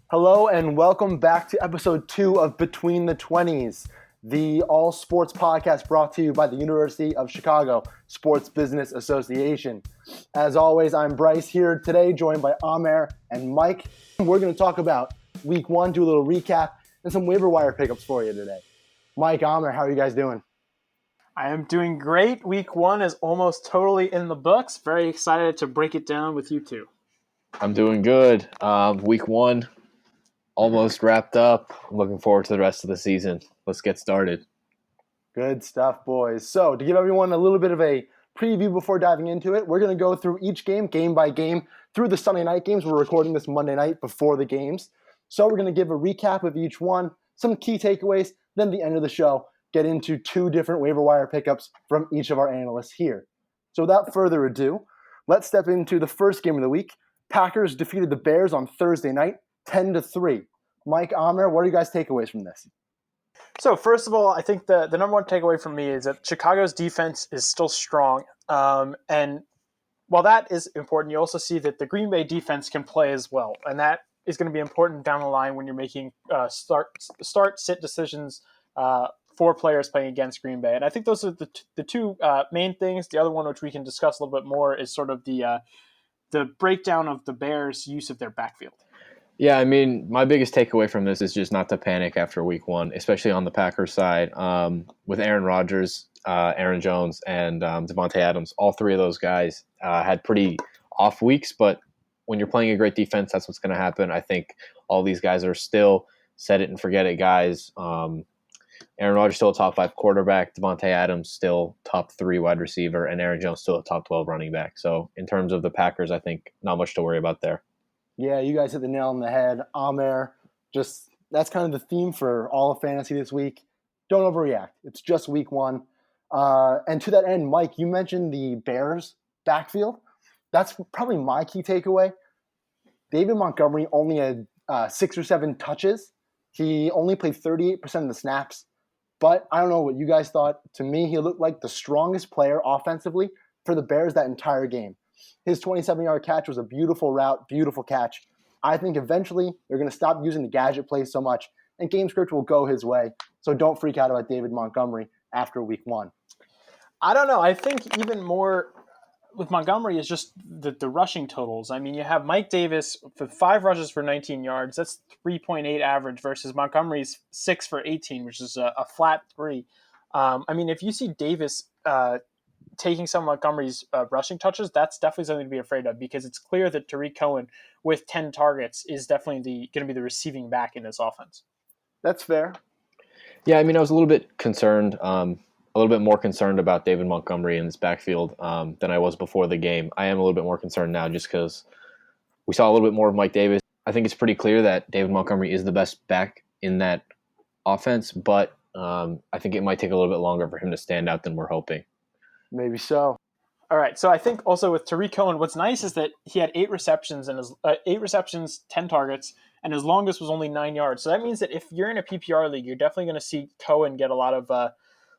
Hello and welcome back to episode 2 of Between the 20s, the all sports podcast brought to you by the University of Chicago Sports Business Association. As always, I'm Bryce here today, joined by Amer and Mike. We're going to talk about week 1, do a little recap, and some waiver wire pickups for you today. Mike, Amer, how are you guys doing? I am doing great. Week 1 is almost totally in the books. Very excited to break it down with you two. I'm doing good. Week 1 almost wrapped up. I'm looking forward to the rest of the season. Let's get started. Good stuff, boys. So to give everyone a little bit of a preview before diving into it, we're going to go through each game by game, through the Sunday night games. We're recording this Monday night before the games. So we're going to give a recap of each one, some key takeaways, then at the end of the show, get into 2 different waiver wire pickups from each of our analysts here. So without further ado, let's step into the first game of the week. Packers defeated the Bears on Thursday night, 10-3. Mike, Amer, what are you guys' takeaways from this? So first of all, I think the number one takeaway from me is that Chicago's defense is still strong. And while that is important, you also see that the Green Bay defense can play as well. And that is going to be important down the line when you're making start-sit decisions for players playing against Green Bay. And I think those are the two main things. The other one, which we can discuss a little bit more, is sort of the breakdown of the Bears' use of their backfield. Yeah, I mean, my biggest takeaway from this is just not to panic after week 1, especially on the Packers side. With Aaron Rodgers, Aaron Jones, and Devontae Adams, all 3 of those guys had pretty off weeks, but when you're playing a great defense, that's what's going to happen. I think all these guys are still set it and forget it guys. Aaron Rodgers still a top 5 quarterback, Devontae Adams still top 3 wide receiver, and Aaron Jones still a top 12 running back. So in terms of the Packers, I think not much to worry about there. Yeah, you guys hit the nail on the head. Amer, just that's kind of the theme for all of fantasy this week. Don't overreact. It's just week 1. And to that end, Mike, you mentioned the Bears backfield. That's probably my key takeaway. David Montgomery only had 6 or 7 touches. He only played 38% of the snaps. But I don't know what you guys thought. To me, he looked like the strongest player offensively for the Bears that entire game. His 27-yard catch was a beautiful route, beautiful catch. I think eventually they're going to stop using the gadget plays so much, and game script will go his way. So don't freak out about David Montgomery after week 1. I don't know. I think even more with Montgomery is just the rushing totals. I mean, you have Mike Davis for 5 rushes for 19 yards. That's 3.8 average versus Montgomery's 6 for 18, which is a flat 3. I mean, if you see Davis taking some of Montgomery's rushing touches, that's definitely something to be afraid of, because it's clear that Tariq Cohen with 10 targets is definitely going to be the receiving back in this offense. That's fair. Yeah, I mean, I was a little bit concerned, a little bit more concerned about David Montgomery in this backfield than I was before the game. I am a little bit more concerned now just because we saw a little bit more of Mike Davis. I think it's pretty clear that David Montgomery is the best back in that offense, but I think it might take a little bit longer for him to stand out than we're hoping. Maybe so. All right. So I think also with Tariq Cohen, what's nice is that he had 8 receptions and 10 targets, and his longest was only 9 yards. So that means that if you're in a PPR league, you're definitely going to see Cohen get a lot of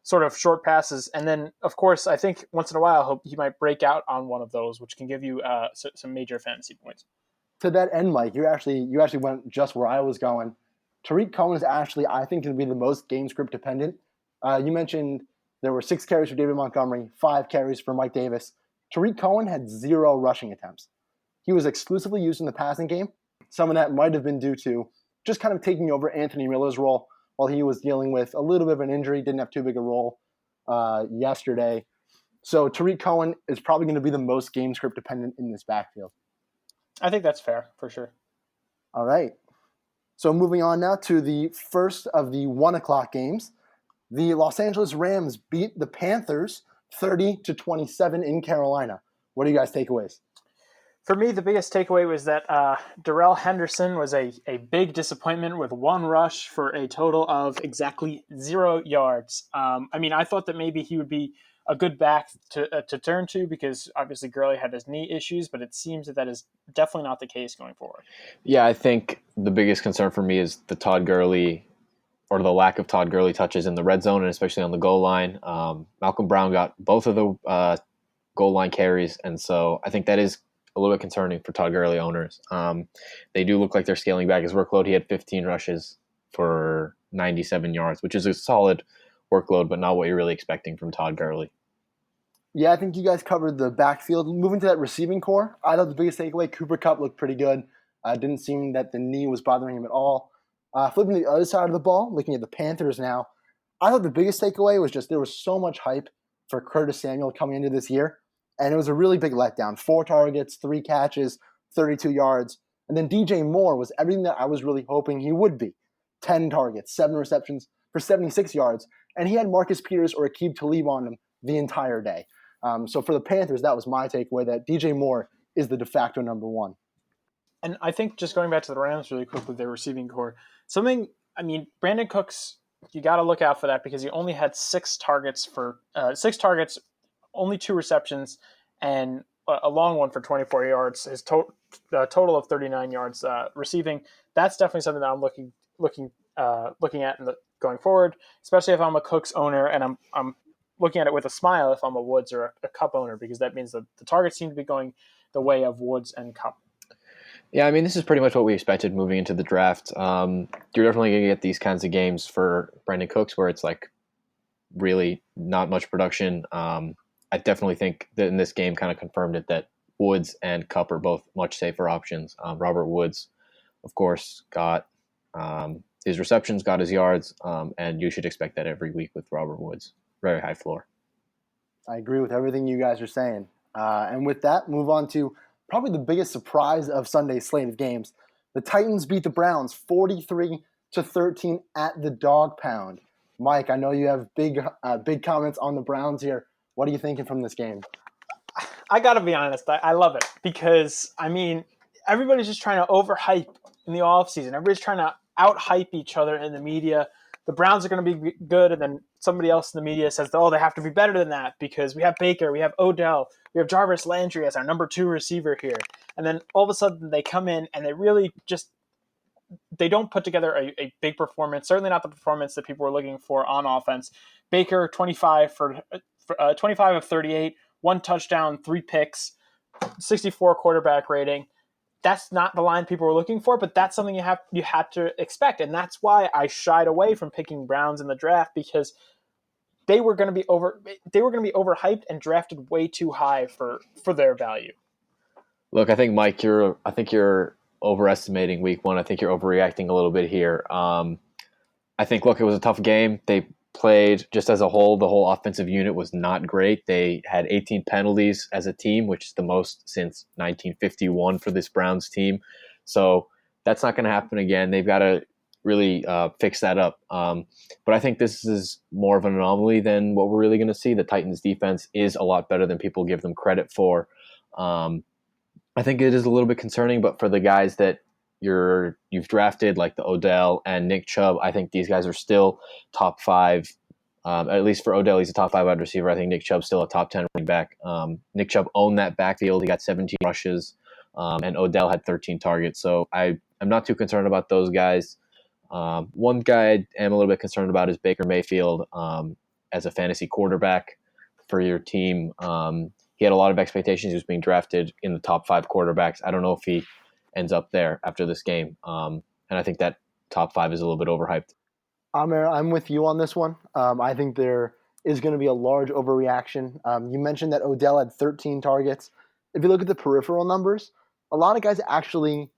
sort of short passes. And then, of course, I think once in a while he might break out on one of those, which can give you some major fantasy points. To that end, Mike, you actually went just where I was going. Tariq Cohen is actually, I think, going to be the most game script dependent. You mentioned there were 6 carries for David Montgomery, 5 carries for Mike Davis. Tariq Cohen had 0 rushing attempts. He was exclusively used in the passing game. Some of that might have been due to just kind of taking over Anthony Miller's role while he was dealing with a little bit of an injury, didn't have too big a role yesterday. So Tariq Cohen is probably going to be the most game script dependent in this backfield. I think that's fair, for sure. All right. So moving on now to the first of the 1 o'clock games. The Los Angeles Rams beat the Panthers 30-27 in Carolina. What are you guys' takeaways? For me, the biggest takeaway was that Darrell Henderson was a big disappointment with 1 rush for a total of exactly 0 yards. I mean, I thought that maybe he would be a good back to turn to, because obviously Gurley had his knee issues, but it seems that is definitely not the case going forward. Yeah, I think the biggest concern for me is the Todd Gurley, or the lack of Todd Gurley touches in the red zone, and especially on the goal line. Malcolm Brown got both of the goal line carries, and so I think that is a little bit concerning for Todd Gurley owners. They do look like they're scaling back his workload. He had 15 rushes for 97 yards, which is a solid workload, but not what you're really expecting from Todd Gurley. Yeah, I think you guys covered the backfield. Moving to that receiving core, I thought the biggest takeaway, Cooper Kupp looked pretty good. Didn't seem that the knee was bothering him at all. Flipping to the other side of the ball, looking at the Panthers now, I thought the biggest takeaway was just there was so much hype for Curtis Samuel coming into this year, and it was a really big letdown. 4 targets, 3 catches, 32 yards. And then DJ Moore was everything that I was really hoping he would be. 10 targets, 7 receptions for 76 yards, and he had Marcus Peters or Aqib Talib on him the entire day. So for the Panthers, that was my takeaway, that DJ Moore is the de facto number 1. And I think just going back to the Rams really quickly, their receiving core, Brandon Cooks, you got to look out for that because he only had 6 targets, only 2 receptions, and a long one for 24 yards. His total of 39 yards receiving. That's definitely something that I'm looking at going forward, especially if I'm a Cooks owner and I'm looking at it with a smile if I'm a Woods or a Kupp owner, because that means that the targets seem to be going the way of Woods and Kupp. Yeah, I mean, this is pretty much what we expected moving into the draft. You're definitely going to get these kinds of games for Brandon Cooks where it's like really not much production. I definitely think that in this game kind of confirmed it that Woods and Kupp are both much safer options. Robert Woods, of course, got his receptions, got his yards, and you should expect that every week with Robert Woods. Very high floor. I agree with everything you guys are saying. And with that, move on to probably the biggest surprise of Sunday's slate of games. The Titans beat the Browns 43-13 at the Dog Pound. Mike, I know you have big comments on the Browns here. What are you thinking from this game? I got to be honest. I love it because, everybody's just trying to overhype in the offseason. Everybody's trying to out-hype each other in the media. The Browns are going to be good, and then somebody else in the media says, they have to be better than that because we have Baker, we have Odell, we have Jarvis Landry as our number 2 receiver here. And then all of a sudden they come in and they really just – they don't put together a big performance, certainly not the performance that people were looking for on offense. Baker, 25 of 38, 1 touchdown, 3 picks, 64 quarterback rating. That's not the line people were looking for, but that's something you had to expect, and that's why I shied away from picking Browns in the draft because they were going to be overhyped and drafted way too high for their value. Look, I think Mike, you're overestimating week 1. I think you're overreacting a little bit here. I think it was a tough game. They played just as a whole. The whole offensive unit was not great. They had 18 penalties as a team, which is the most since 1951 for this Browns team. So that's not going to happen again. They've got to really fix that up. But I think this is more of an anomaly than what we're really going to see. The Titans defense is a lot better than people give them credit for. I think it is a little bit concerning, but for the guys that you've drafted, like the Odell and Nick Chubb, I think these guys are still top 5. At least for Odell, he's a top 5 wide receiver. I think Nick Chubb's still a top 10 running back. Nick Chubb owned that backfield. He got 17 rushes, and Odell had 13 targets. So I'm not too concerned about those guys. One guy I am a little bit concerned about is Baker Mayfield as a fantasy quarterback for your team. He had a lot of expectations. He was being drafted in the top 5 quarterbacks. I don't know if he ends up there after this game. And I think that top 5 is a little bit overhyped. Amer, I'm with you on this one. I think there is going to be a large overreaction. You mentioned that Odell had 13 targets. If you look at the peripheral numbers, a lot of guys actually,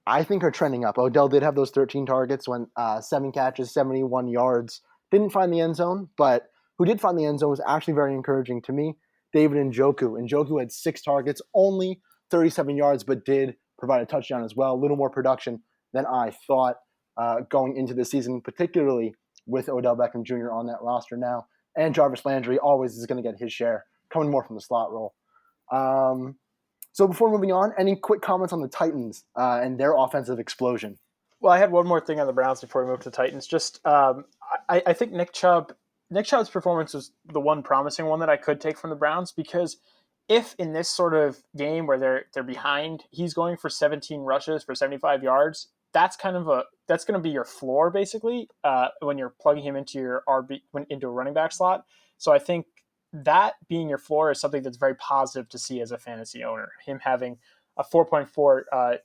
I think, are trending up. Odell did have those 13 targets, when 7 catches, 71 yards. Didn't find the end zone, but who did find the end zone was actually very encouraging to me. David Njoku. Njoku had 6 targets, only 37 yards, but did provide a touchdown as well. A little more production than I thought going into the season, particularly with Odell Beckham Jr. on that roster now. And Jarvis Landry always is going to get his share, coming more from the slot role. So before moving on, any quick comments on the Titans and their offensive explosion? Well, I had one more thing on the Browns before we move to Titans. Just I think Nick Chubb's performance was the one promising one that I could take from the Browns, because if in this sort of game where they're behind, he's going for 17 rushes for 75 yards, that's going to be your floor basically when you're plugging him into your into a running back slot. So I think that being your floor is something that's very positive to see as a fantasy owner. Him having a 4.4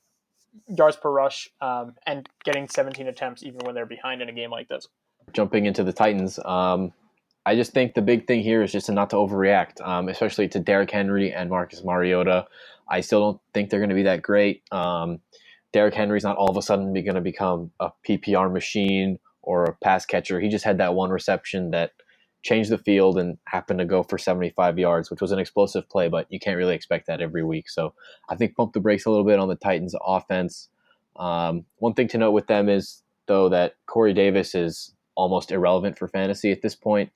yards per rush, and getting 17 attempts even when they're behind in a game like this. Jumping into the Titans, I just think the big thing here is just not to overreact, especially to Derrick Henry and Marcus Mariota. I still don't think they're going to be that great. Derrick Henry's not all of a sudden going to become a PPR machine or a pass catcher. He just had that one reception that changed the field and happened to go for 75 yards, which was an explosive play, but you can't really expect that every week. So I think pump the brakes a little bit on the Titans offense. One thing to note with them is, though, that Corey Davis is almost irrelevant for fantasy at this point.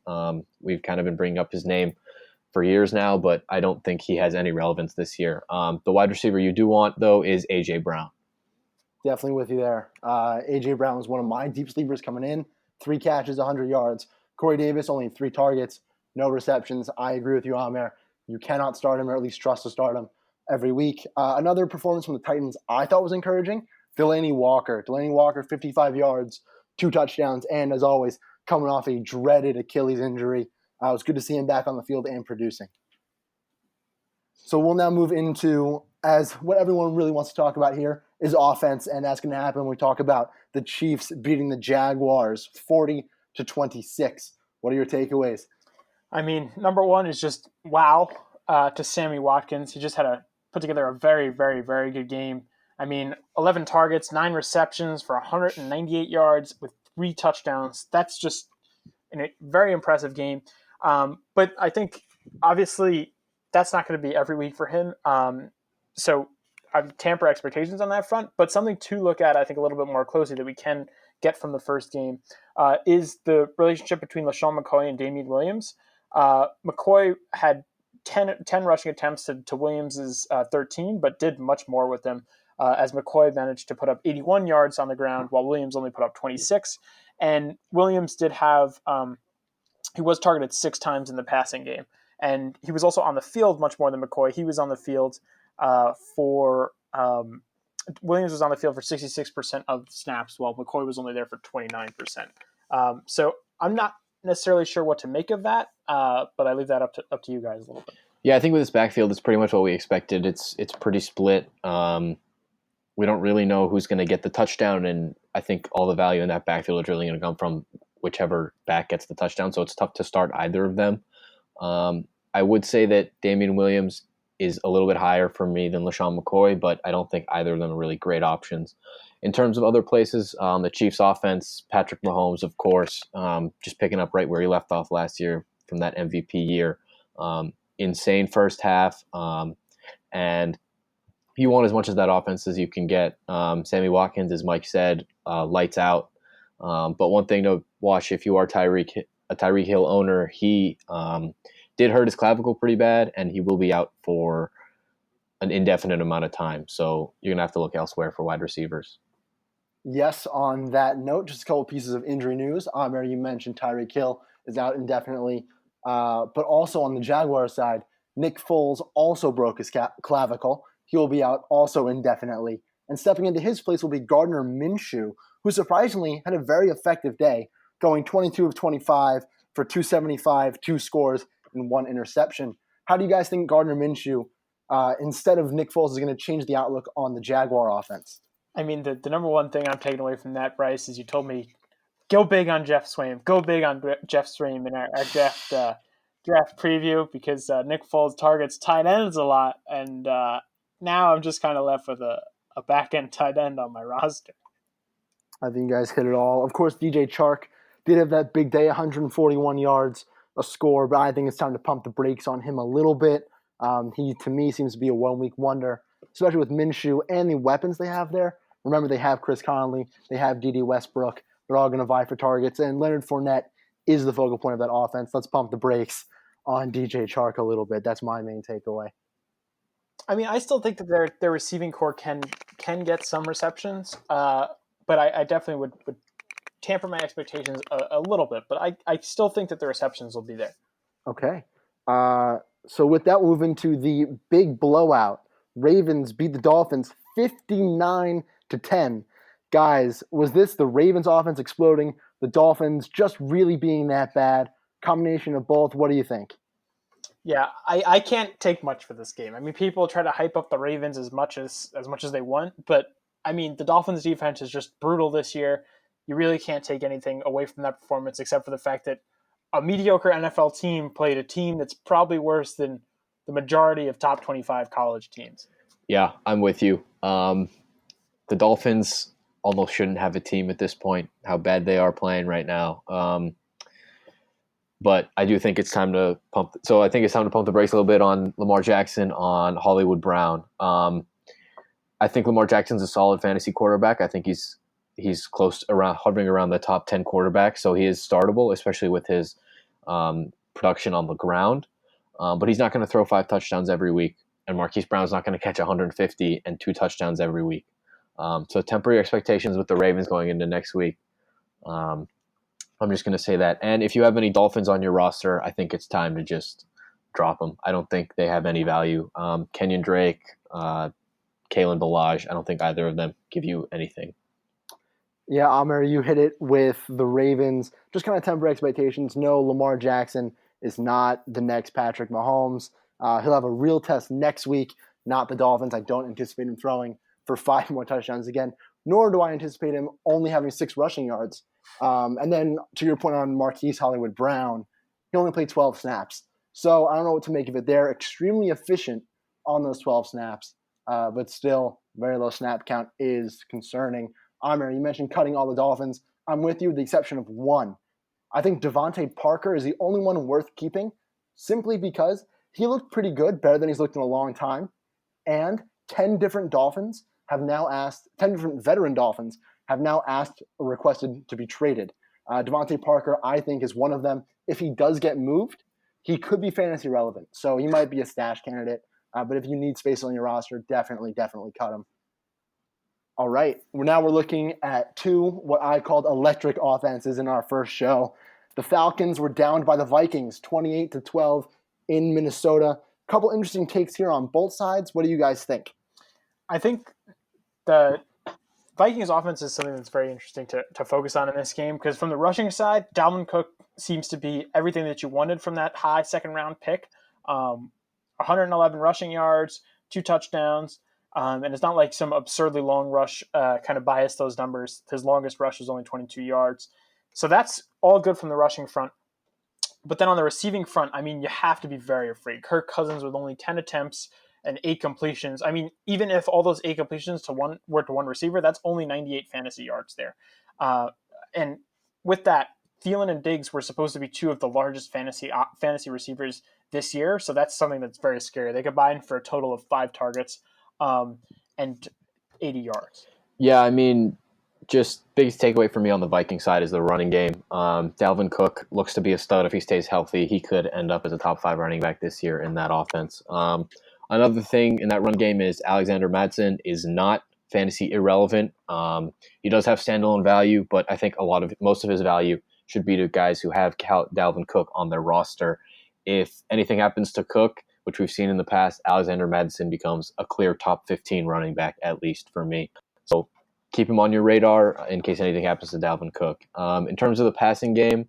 We've kind of been bringing up his name for years now, but I don't think he has any relevance this year. The wide receiver you do want, though, is A.J. Brown. Definitely with you there. A.J. Brown was one of my deep sleepers coming in. 3 catches, 100 yards. Corey Davis, only 3 targets, no receptions. I agree with you, Amer. You cannot start him, or at least trust to start him every week. Another performance from the Titans I thought was encouraging. Delaney Walker, 55 yards, 2 touchdowns, and as always, coming off a dreaded Achilles injury. It was good to see him back on the field and producing. So we'll now move into, as what everyone really wants to talk about here is offense, and that's going to happen when we talk about the Chiefs beating the Jaguars 40-26. What are your takeaways? I mean, number one is just wow to Sammy Watkins. He just had to put together a very, very, very good game. I mean, 11 targets, 9 receptions for 198 yards with 3 touchdowns. That's just a very impressive game. But I think, obviously, that's not going to be every week for him. So I temper expectations on that front. But something to look at, I think, a little bit more closely that we can get from the first game is the relationship between LaShawn McCoy and Damian Williams. McCoy had 10 rushing attempts to Williams' 13, but did much more with them, as McCoy managed to put up 81 yards on the ground while Williams only put up 26. And Williams did have he was targeted 6 times in the passing game. And he was also on the field much more than McCoy. He was on the field Williams was on the field for 66% of snaps, while McCoy was only there for 29%. So I'm not necessarily sure what to make of that, but I leave that up to you guys a little bit. Yeah, I think with this backfield, it's pretty much what we expected. It's pretty split. We don't really know who's going to get the touchdown, and I think all the value in that backfield is really going to come from whichever back gets the touchdown, so it's tough to start either of them. I would say that Damian Williams is a little bit higher for me than LaShawn McCoy, but I don't think either of them are really great options. In terms of other places, the Chiefs offense, Patrick Mahomes, of course, just picking up right where he left off last year from that MVP year. Insane first half, and you want as much of that offense as you can get. Sammy Watkins, as Mike said, lights out. But one thing to watch if you are a Tyreek Hill owner, he did hurt his clavicle pretty bad, and he will be out for an indefinite amount of time. So you're going to have to look elsewhere for wide receivers. Yes, on that note, just a couple pieces of injury news. Amer, you mentioned Tyreek Hill is out indefinitely. But also on the Jaguars side, Nick Foles also broke his clavicle. He will be out also indefinitely. And stepping into his place will be Gardner Minshew, who surprisingly had a very effective day, going 22 of 25 for 275, 2 scores, and 1 interception. How do you guys think Gardner Minshew, instead of Nick Foles, is going to change the outlook on the Jaguar offense? I mean, the number one thing I'm taking away from that, Bryce, is you told me, go big on Jeff Swaim. Go big on Jeff Swaim in our draft preview, because Nick Foles targets tight ends a lot, and now I'm just kind of left with a back-end tight end on my roster. I think you guys hit it all. Of course, DJ Chark did have that big day, 141 yards, a score, but I think it's time to pump the brakes on him a little bit. He, to me, seems to be a one-week wonder, especially with Minshew and the weapons they have there. Remember, they have Chris Conley, they have D.D. Westbrook. They're all going to vie for targets, and Leonard Fournette is the focal point of that offense. Let's pump the brakes on DJ Chark a little bit. That's my main takeaway. I mean, I still think that their receiving core can get some receptions, but I definitely would tamper my expectations a little bit. But I still think that the receptions will be there. Okay. So with that, we'll move into the big blowout. Ravens beat the Dolphins 59-10. Guys, was this the Ravens offense exploding, the Dolphins just really being that bad? Combination of both, what do you think? Yeah, I can't take much for this game. I mean, people try to hype up the Ravens as much as they want, but I mean, the Dolphins defense is just brutal this year. You really can't take anything away from that performance except for the fact that a mediocre NFL team played a team that's probably worse than the majority of top 25 college teams. Yeah, I'm with you. The Dolphins almost shouldn't have a team at this point, how bad they are playing right now. But I do think it's time to pump. So I think it's time to pump the brakes a little bit on Lamar Jackson, on Hollywood Brown. I think Lamar Jackson's a solid fantasy quarterback. I think he's close around hovering around the top 10 quarterbacks. So he is startable, especially with his production on the ground. But he's not going to throw 5 touchdowns every week. And Marquise Brown's not going to catch 150 and 2 touchdowns every week. So temper your expectations with the Ravens going into next week. I'm just going to say that. And if you have any Dolphins on your roster, I think it's time to just drop them. I don't think they have any value. Kenyon Drake, Kalen Ballage, I don't think either of them give you anything. Yeah, Amir, you hit it with the Ravens. Just kind of temper expectations. No, Lamar Jackson is not the next Patrick Mahomes. He'll have a real test next week, not the Dolphins. I don't anticipate him throwing for 5 more touchdowns again, nor do I anticipate him only having 6 rushing yards. And then to your point on Marquise Hollywood Brown, he only played 12 snaps. So I don't know what to make of it. They're extremely efficient on those 12 snaps, but still very low snap count is concerning. Amir, you mentioned cutting all the Dolphins. I'm with you with the exception of one. I think Devontae Parker is the only one worth keeping simply because he looked pretty good, better than he's looked in a long time. And 10 different veteran Dolphins have now asked or requested to be traded. Devontae Parker, I think, is one of them. If he does get moved, he could be fantasy relevant. So he might be a stash candidate. But if you need space on your roster, definitely cut him. All right. We're looking at 2 what I called electric offenses in our first show. The Falcons were downed by the Vikings 28-12 in Minnesota. A couple interesting takes here on both sides. What do you guys think? I think the Vikings offense is something that's very interesting to focus on in this game because from the rushing side, Dalvin Cook seems to be everything that you wanted from that high second-round pick. 111 rushing yards, 2 touchdowns, and it's not like some absurdly long rush kind of biased those numbers. His longest rush was only 22 yards. So that's all good from the rushing front. But then on the receiving front, I mean, you have to be very afraid. Kirk Cousins with only 10 attempts and 8 completions. I mean, even if all those 8 completions were to one receiver, that's only 98 fantasy yards there. And with that, Thielen and Diggs were supposed to be 2 of the largest fantasy receivers this year, so that's something that's very scary. They combined for a total of 5 targets and 80 yards. Yeah, I mean, just biggest takeaway for me on the Viking side is the running game. Dalvin Cook looks to be a stud if he stays healthy. He could end up as a top 5 running back this year in that offense. Another thing in that run game is Alexander Mattison is not fantasy irrelevant. He does have standalone value, but I think most of his value should be to guys who have Dalvin Cook on their roster. If anything happens to Cook, which we've seen in the past, Alexander Mattison becomes a clear top 15 running back, at least for me. So keep him on your radar in case anything happens to Dalvin Cook. In terms of the passing game,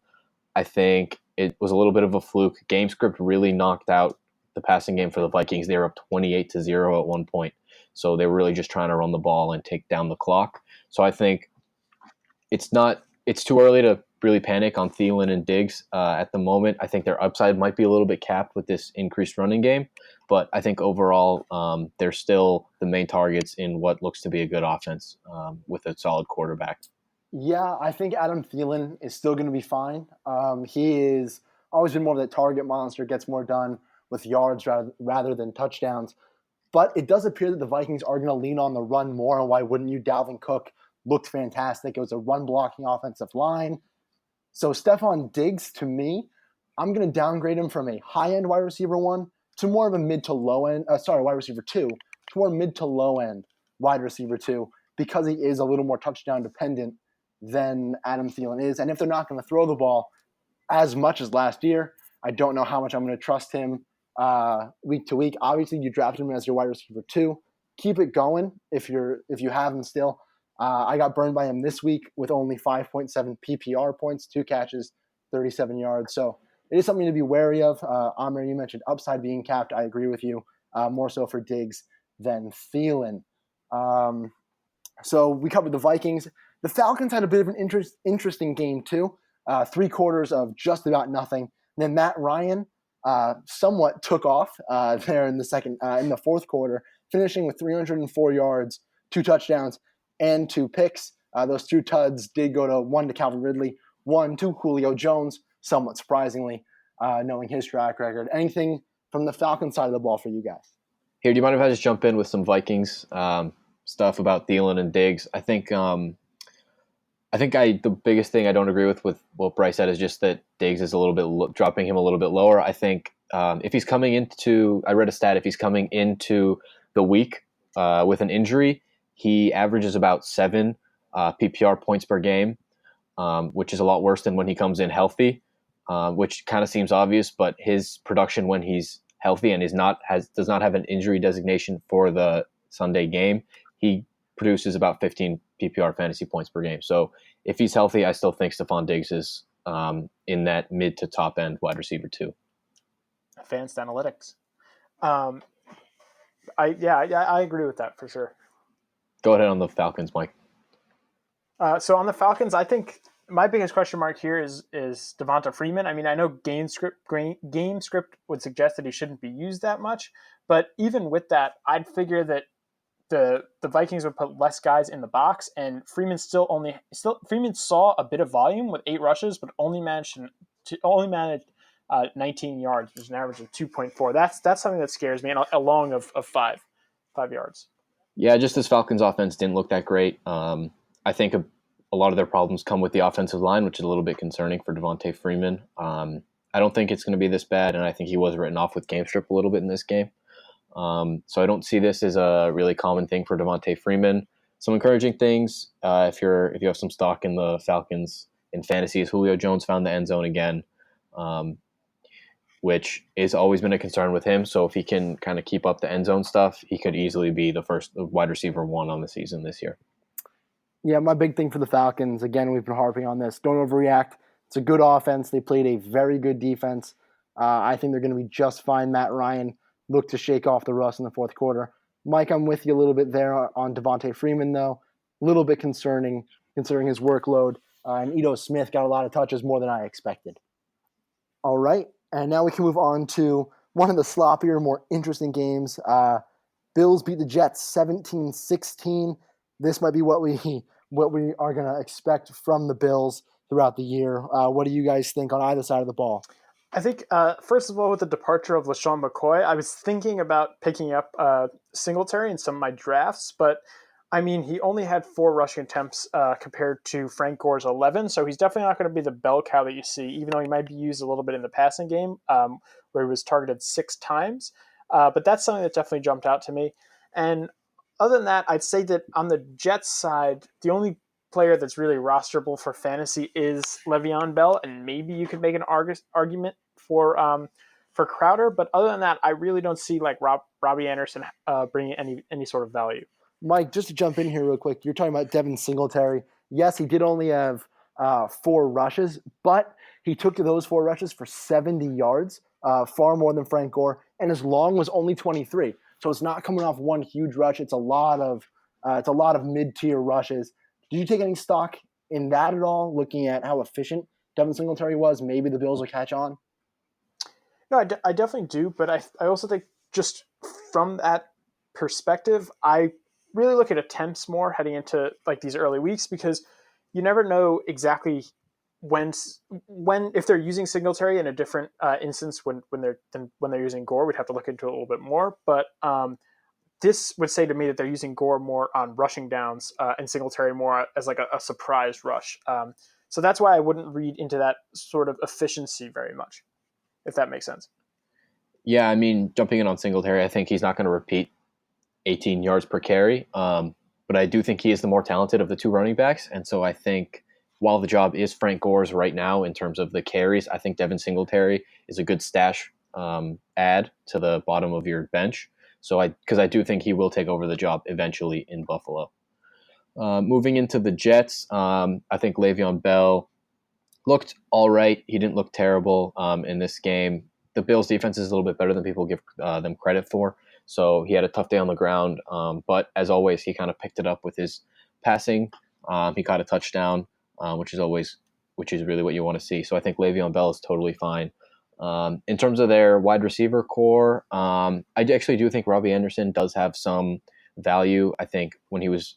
I think it was a little bit of a fluke. GameScript really knocked out the passing game for the Vikings. They were up 28-0 at one point. So they were really just trying to run the ball and take down the clock. So I think it's too early to really panic on Thielen and Diggs at the moment. I think their upside might be a little bit capped with this increased running game, but I think overall they're still the main targets in what looks to be a good offense with a solid quarterback. Yeah, I think Adam Thielen is still going to be fine. He is always been more of that target monster, gets more done with yards rather than touchdowns. But it does appear that the Vikings are going to lean on the run more. And why wouldn't you? Dalvin Cook looked fantastic. It was a run-blocking offensive line. So Stephon Diggs, to me, I'm going to downgrade him from a high-end wide receiver 1 to more of a mid to low-end wide receiver 2 to more mid to low-end wide receiver 2 because he is a little more touchdown dependent than Adam Thielen is. And if they're not going to throw the ball as much as last year, I don't know how much I'm going to trust him week to week. Obviously, you drafted him as your wide receiver 2. Keep it going if you have him still. I got burned by him this week with only 5.7 PPR points, 2 catches, 37 yards. So it is something to be wary of. Amir, you mentioned upside being capped. I agree with you. More so for Diggs than Thielen. So we covered the Vikings. The Falcons had a bit of an interesting game too. 3 quarters of just about nothing. And then Matt Ryan somewhat took off there in the fourth quarter, finishing with 304 yards, 2 touchdowns, and 2 picks. Those 2 tuds did go to one to Calvin Ridley, one to Julio Jones, somewhat surprisingly, knowing his track record. Anything from the Falcons side of the ball for you guys? Here, do you mind if I just jump in with some Vikings stuff about Thielen and Diggs? I think the biggest thing I don't agree with what Bryce said is just that Diggs is a little bit dropping him a little bit lower. I think if he's coming into, I read a stat, if he's coming into the week with an injury, he averages about 7 PPR points per game, which is a lot worse than when he comes in healthy, which kind of seems obvious, but his production when he's healthy and does not have an injury designation for the Sunday game, he produces about 15 PPR fantasy points per game. So if he's healthy, I still think Stephon Diggs is in that mid to top end wide receiver 2. Advanced analytics. I agree with that for sure. Go ahead on the Falcons, Mike. So on the Falcons, I think my biggest question mark here is Devonta Freeman. I mean, I know game script would suggest that he shouldn't be used that much, but even with that, I'd figure that the Vikings would put less guys in the box, and Freeman Freeman saw a bit of volume with 8 rushes, but only managed 19 yards, which is an average of 2.4. That's something that scares me, and a long of 5 yards. Yeah, just this Falcons offense didn't look that great. I think a lot of their problems come with the offensive line, which is a little bit concerning for Devonta Freeman. I don't think it's going to be this bad, and I think he was written off with game strip a little bit in this game. So I don't see this as a really common thing for Devonta Freeman. Some encouraging things, if you have some stock in the Falcons in fantasy, is Julio Jones found the end zone again, which has always been a concern with him. So if he can kind of keep up the end zone stuff, he could easily be the first wide receiver 1 on the season this year. Yeah, my big thing for the Falcons, again, we've been harping on this. Don't overreact. It's a good offense. They played a very good defense. I think they're going to be just fine. Matt Ryan looked to shake off the rust in the fourth quarter. Mike, I'm with you a little bit there on Devonta Freeman, though. A little bit concerning considering his workload. And Ito Smith got a lot of touches, more than I expected. All right, and now we can move on to one of the sloppier, more interesting games. Bills beat the Jets 17-16. This might be what we are going to expect from the Bills throughout the year. What do you guys think on either side of the ball? I think, first of all, with the departure of LaShawn McCoy, I was thinking about picking up Singletary in some of my drafts, but I mean, he only had 4 rushing attempts compared to Frank Gore's 11, so he's definitely not going to be the bell cow that you see, even though he might be used a little bit in the passing game, where he was targeted 6 times. But that's something that definitely jumped out to me. And other than that, I'd say that on the Jets side, the only player that's really rosterable for fantasy is Le'Veon Bell, and maybe you could make an argument for Crowder. But other than that, I really don't see like Robbie Anderson bringing any sort of value. Mike, just to jump in here real quick, you're talking about Devin Singletary. Yes, he did only have 4 rushes, but he took those 4 rushes for 70 yards, far more than Frank Gore, and his long was only 23. So it's not coming off one huge rush. It's a lot of mid-tier rushes. Did you take any stock in that at all, looking at how efficient Devin Singletary was? Maybe the Bills will catch on? No, I definitely do, but I also think just from that perspective, I really look at attempts more heading into like these early weeks, because you never know exactly when if they're using Singletary in a different instance when they're using Gore. We'd have to look into it a little bit more, but this would say to me that they're using Gore more on rushing downs and Singletary more as like a surprise rush. So that's why I wouldn't read into that sort of efficiency very much, if that makes sense. Yeah, I mean, jumping in on Singletary, I think he's not going to repeat 18 yards per carry, but I do think he is the more talented of the 2 running backs, and so I think while the job is Frank Gore's right now in terms of the carries, I think Devin Singletary is a good stash add to the bottom of your bench. So because I do think he will take over the job eventually in Buffalo. Moving into the Jets, I think Le'Veon Bell looked all right. He didn't look terrible in this game. The Bills' defense is a little bit better than people give them credit for. So he had a tough day on the ground. But as always, he kind of picked it up with his passing. He caught a touchdown, which is really what you want to see. So I think Le'Veon Bell is totally fine. In terms of their wide receiver core, I actually do think Robbie Anderson does have some value. I think when he was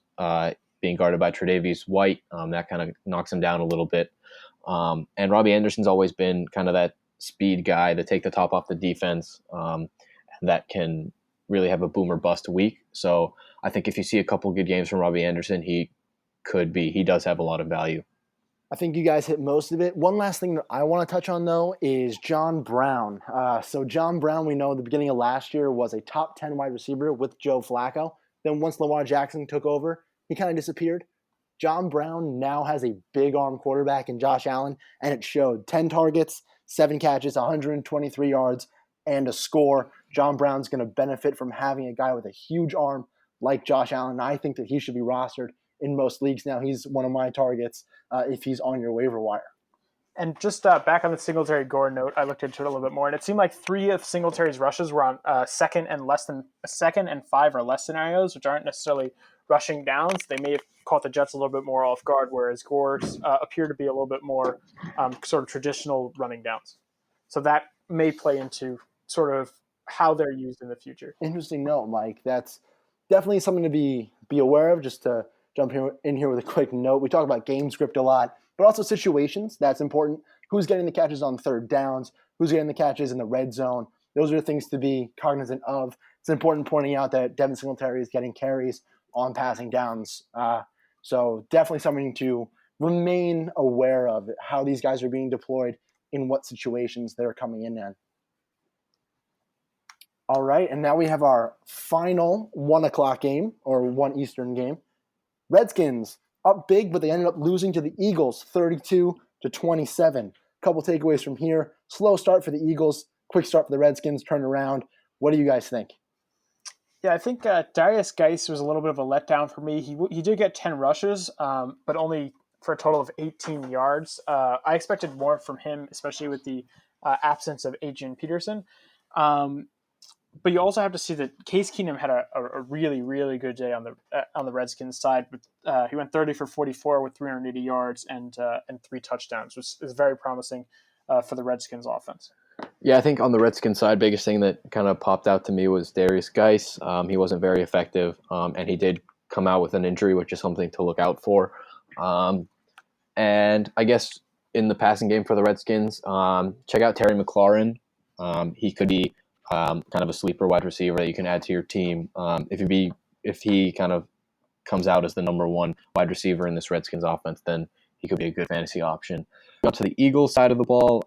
being guarded by Tre'Davious White, that kind of knocks him down a little bit. And Robbie Anderson's always been kind of that speed guy to take the top off the defense that can really have a boom or bust week. So I think if you see a couple good games from Robbie Anderson, he does have a lot of value. I think you guys hit most of it. One last thing that I want to touch on, though, is John Brown. So John Brown, we know at the beginning of last year, was a top 10 wide receiver with Joe Flacco. Then once Lamar Jackson took over, he kind of disappeared. John Brown now has a big arm quarterback in Josh Allen, and it showed 10 targets, 7 catches, 123 yards, and a score. John Brown's going to benefit from having a guy with a huge arm like Josh Allen. I think that he should be rostered in most leagues now. He's one of my targets if he's on your waiver wire. And just back on the Singletary Gore note, I looked into it a little bit more, and it seemed like 3 of Singletary's rushes were on second and 5 or less scenarios, which aren't necessarily rushing downs. They may have caught the Jets a little bit more off guard, whereas Gore's appear to be a little bit more sort of traditional running downs. So that may play into sort of how they're used in the future. Interesting note, Mike. That's definitely something to be aware of. Just to jump in here with a quick note, we talk about game script a lot, but also situations. That's important. Who's getting the catches on third downs? Who's getting the catches in the red zone? Those are the things to be cognizant of. It's important pointing out that Devin Singletary is getting carries on passing downs. So definitely something to remain aware of, how these guys are being deployed, in what situations they're coming in. All right, and now we have our final 1 o'clock game, or 1 Eastern game. Redskins up big, but they ended up losing to the Eagles 32-27. Couple takeaways from here. Slow start for the Eagles, quick start for the Redskins, turn around. What do you guys think? Yeah, I think Darius Geis was a little bit of a letdown for me. He did get 10 rushes, but only for a total of 18 yards. I expected more from him, especially with the absence of Adrian Peterson. But you also have to see that Case Keenum had a really, really good day on the Redskins side. He went 30 for 44 with 380 yards and 3 touchdowns, which is very promising for the Redskins offense. Yeah, I think on the Redskins side, biggest thing that kind of popped out to me was Darius Geis. He wasn't very effective, and he did come out with an injury, which is something to look out for. And I guess in the passing game for the Redskins, check out Terry McLaurin. He could be kind of a sleeper wide receiver that you can add to your team. If he kind of comes out as the number 1 wide receiver in this Redskins offense, then he could be a good fantasy option. Up to the Eagles side of the ball,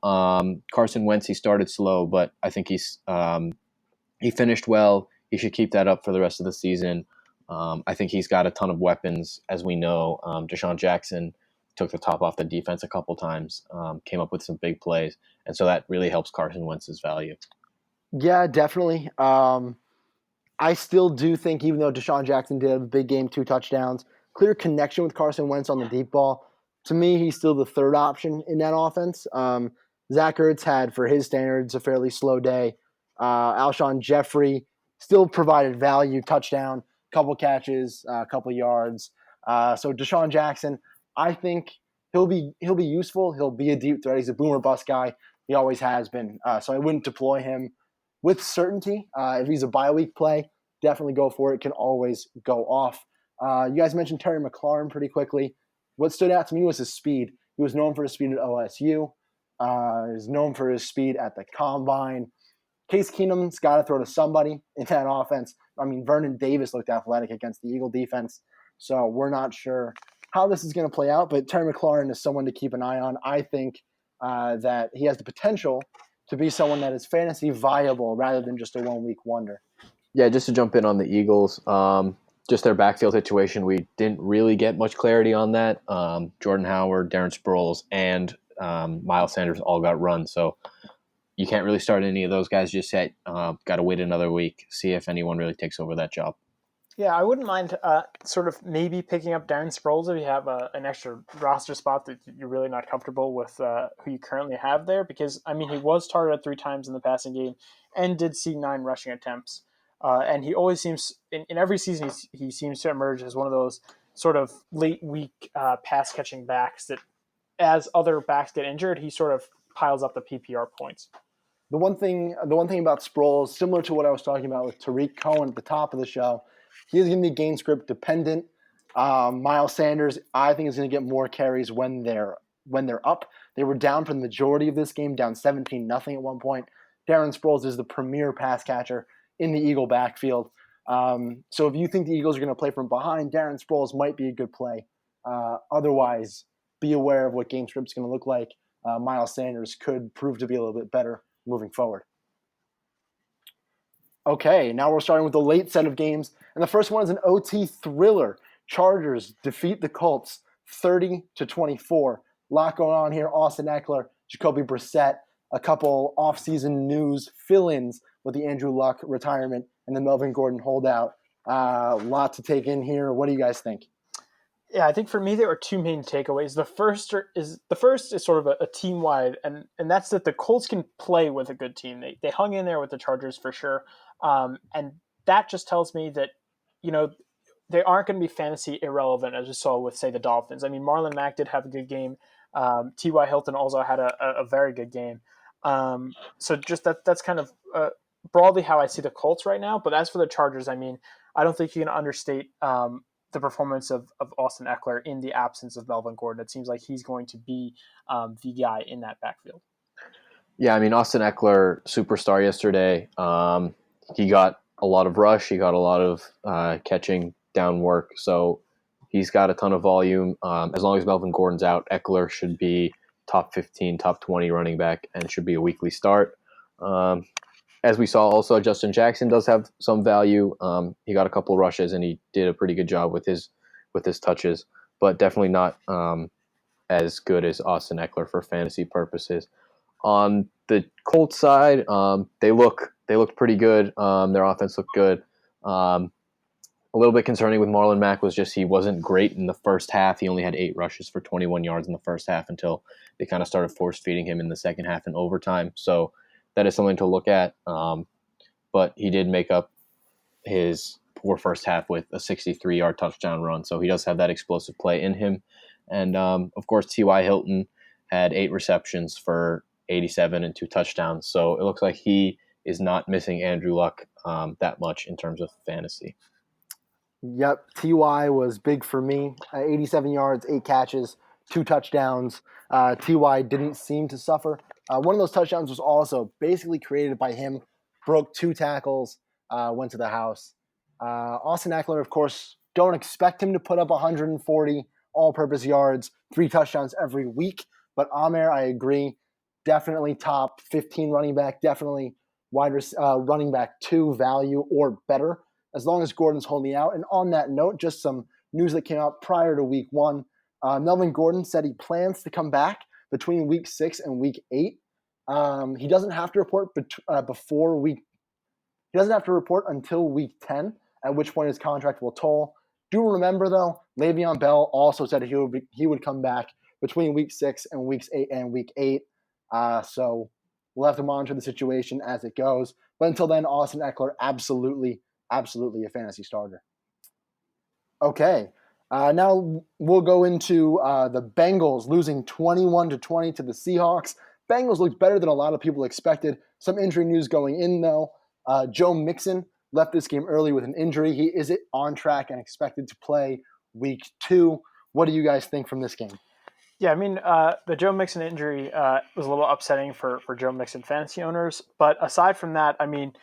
Carson Wentz, he started slow, but I think he finished well. He should keep that up for the rest of the season. I think he's got a ton of weapons, as we know. Deshaun Jackson took the top off the defense a couple times, came up with some big plays, and so that really helps Carson Wentz's value. Yeah, definitely. I still do think, even though Deshaun Jackson did have a big game, 2 touchdowns, clear connection with Carson Wentz on the deep ball. To me, he's still the third option in that offense. Zach Ertz had, for his standards, a fairly slow day. Alshon Jeffrey still provided value, touchdown, couple catches, a couple yards. So Deshaun Jackson, I think he'll be useful. He'll be a deep threat. He's a boomer bust guy. He always has been. So I wouldn't deploy him with certainty. If he's a bye week play, definitely go for it. Can always go off. You guys mentioned Terry McLaurin pretty quickly. What stood out to me was his speed. He was known for his speed at OSU. He was known for his speed at the Combine. Case Keenum's got to throw to somebody in that offense. I mean, Vernon Davis looked athletic against the Eagle defense, so we're not sure how this is going to play out, but Terry McLaurin is someone to keep an eye on. I think that he has the potential to be someone that is fantasy viable rather than just a 1-week wonder. Yeah, just to jump in on the Eagles, just their backfield situation, we didn't really get much clarity on that. Jordan Howard, Darren Sproles, and Miles Sanders all got run, so you can't really start any of those guys just yet. Got to wait another week, see if anyone really takes over that job. Yeah, I wouldn't mind sort of maybe picking up Darren Sproles if you have an extra roster spot that you're really not comfortable with who you currently have there. Because, I mean, he was targeted 3 times in the passing game and did see 9 rushing attempts. And he always seems, in every season, he seems to emerge as one of those sort of late week pass catching backs that, as other backs get injured, he sort of piles up the PPR points. The one thing about Sproles, similar to what I was talking about with Tariq Cohen at the top of the show, he is going to be game script dependent. Miles Sanders, I think, is going to get more carries when they're up. They were down for the majority of this game, down 17-0 at one point. Darren Sproles is the premier pass catcher in the Eagle backfield. So if you think the Eagles are going to play from behind, Darren Sproles might be a good play. Otherwise, be aware of what game script is going to look like. Miles Sanders could prove to be a little bit better moving forward. Okay, now we're starting with the late set of games. And the first one is an OT thriller. Chargers defeat the Colts 30-24. A lot going on here. Austin Eckler, Jacoby Brissett, a couple offseason news fill-ins with the Andrew Luck retirement and the Melvin Gordon holdout. A lot to take in here. What do you guys think? Yeah, I think for me there are 2 main takeaways. The first is sort of a team wide, and that's that the Colts can play with a good team. They hung in there with the Chargers for sure, and that just tells me that they aren't going to be fantasy irrelevant as we saw with, say, the Dolphins. I mean, Marlon Mack did have a good game. T.Y. Hilton also had a very good game. So just that's kind of broadly how I see the Colts right now. But as for the Chargers, I mean, I don't think you can understate the performance of Austin Eckler in the absence of Melvin Gordon. It seems like he's going to be the guy in that backfield. Yeah, I mean, Austin Eckler, superstar yesterday. He got a lot of rush. He got a lot of catching down work. So he's got a ton of volume. As long as Melvin Gordon's out, Eckler should be top 15, top 20 running back and should be a weekly start. As we saw also, Justin Jackson does have some value. He got a couple of rushes and he did a pretty good job with his touches, but definitely not as good as Austin Eckler for fantasy purposes. On the Colts side, they looked pretty good. Their offense looked good. A little bit concerning with Marlon Mack was just he wasn't great in the first half. He only had 8 rushes for 21 yards in the first half until they kind of started force feeding him in the second half and overtime. So that is something to look at. But he did make up his poor first half with a 63-yard touchdown run. So he does have that explosive play in him. And, of course, T.Y. Hilton had 8 receptions for 87 and 2 touchdowns. So it looks like he is not missing Andrew Luck that much in terms of fantasy. Yep, T.Y. was big for me. 87 yards, 8 catches, 2 touchdowns. T.Y. didn't seem to suffer. One of those touchdowns was also basically created by him. Broke 2 tackles, went to the house. Austin Eckler, of course, don't expect him to put up 140 all-purpose yards, 3 touchdowns every week. But Amer, I agree, definitely top 15 running back, definitely running back 2 value or better, as long as Gordon's holding out. And on that note, just some news that came out prior to week 1. Melvin Gordon said he plans to come back between week 6 and week 8. He doesn't have to report He doesn't have to report until week 10, at which point his contract will toll. Do remember though, Le'Veon Bell also said he would come back between week 6 and week 8. So we'll have to monitor the situation as it goes. But until then, Austin Eckler, absolutely a fantasy starter. Okay. Now we'll go into the Bengals losing 21-20 to the Seahawks. Bengals looked better than a lot of people expected. Some injury news going in, though. Joe Mixon left this game early with an injury. He is on track and expected to play week 2. What do you guys think from this game? Yeah, I mean, the Joe Mixon injury was a little upsetting for Joe Mixon fantasy owners. But aside from that, I mean,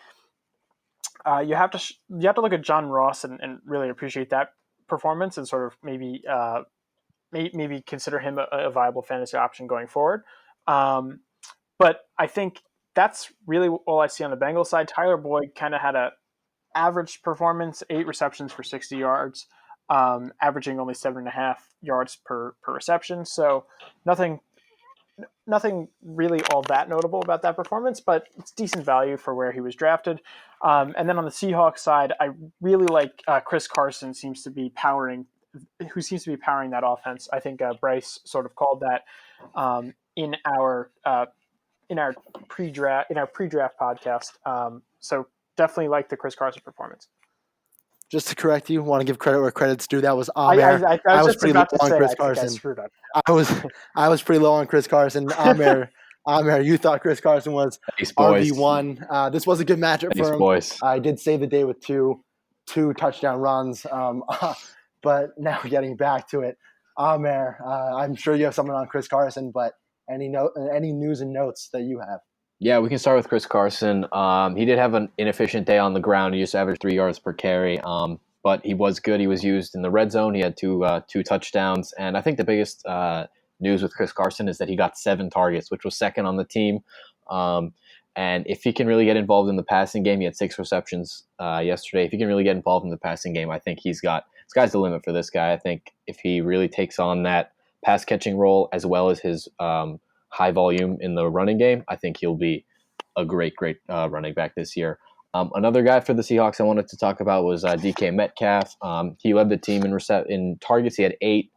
you have to look at John Ross and really appreciate that performance and sort of maybe consider him a viable fantasy option going forward. But I think that's really all I see on the Bengals side. Tyler Boyd kind of had a average performance, 8 receptions for 60 yards, averaging only 7.5 yards per reception. So nothing nothing really all that notable about that performance, but it's decent value for where he was drafted. And then on the Seahawks side, I really like Chris Carson seems to be powering that offense. I think Bryce sort of called that in our pre-draft podcast. So definitely like the Chris Carson performance. Just to correct you, want to give credit where credit's due. That was Amer. I was pretty low on Chris Carson. I was pretty low on Chris Carson. Amer, you thought Chris Carson was RB1. This was a good matchup for him. Boys. I did save the day with two touchdown runs. But now getting back to it, Amer, I'm sure you have something on Chris Carson, but any news and notes that you have? Yeah, we can start with Chris Carson. He did have an inefficient day on the ground. He just averaged 3 yards per carry, but he was good. He was used in the red zone. He had two touchdowns. And I think the biggest news with Chris Carson is that he got 7 targets, which was second on the team. And if he can really get involved in the passing game, he had 6 receptions yesterday. If he can really get involved in the passing game, I think sky's the limit for this guy. I think if he really takes on that pass catching role as well as his high volume in the running game, I think he'll be a great running back this year. Another guy for the Seahawks I wanted to talk about was DK Metcalf. He led the team in targets. He had 8,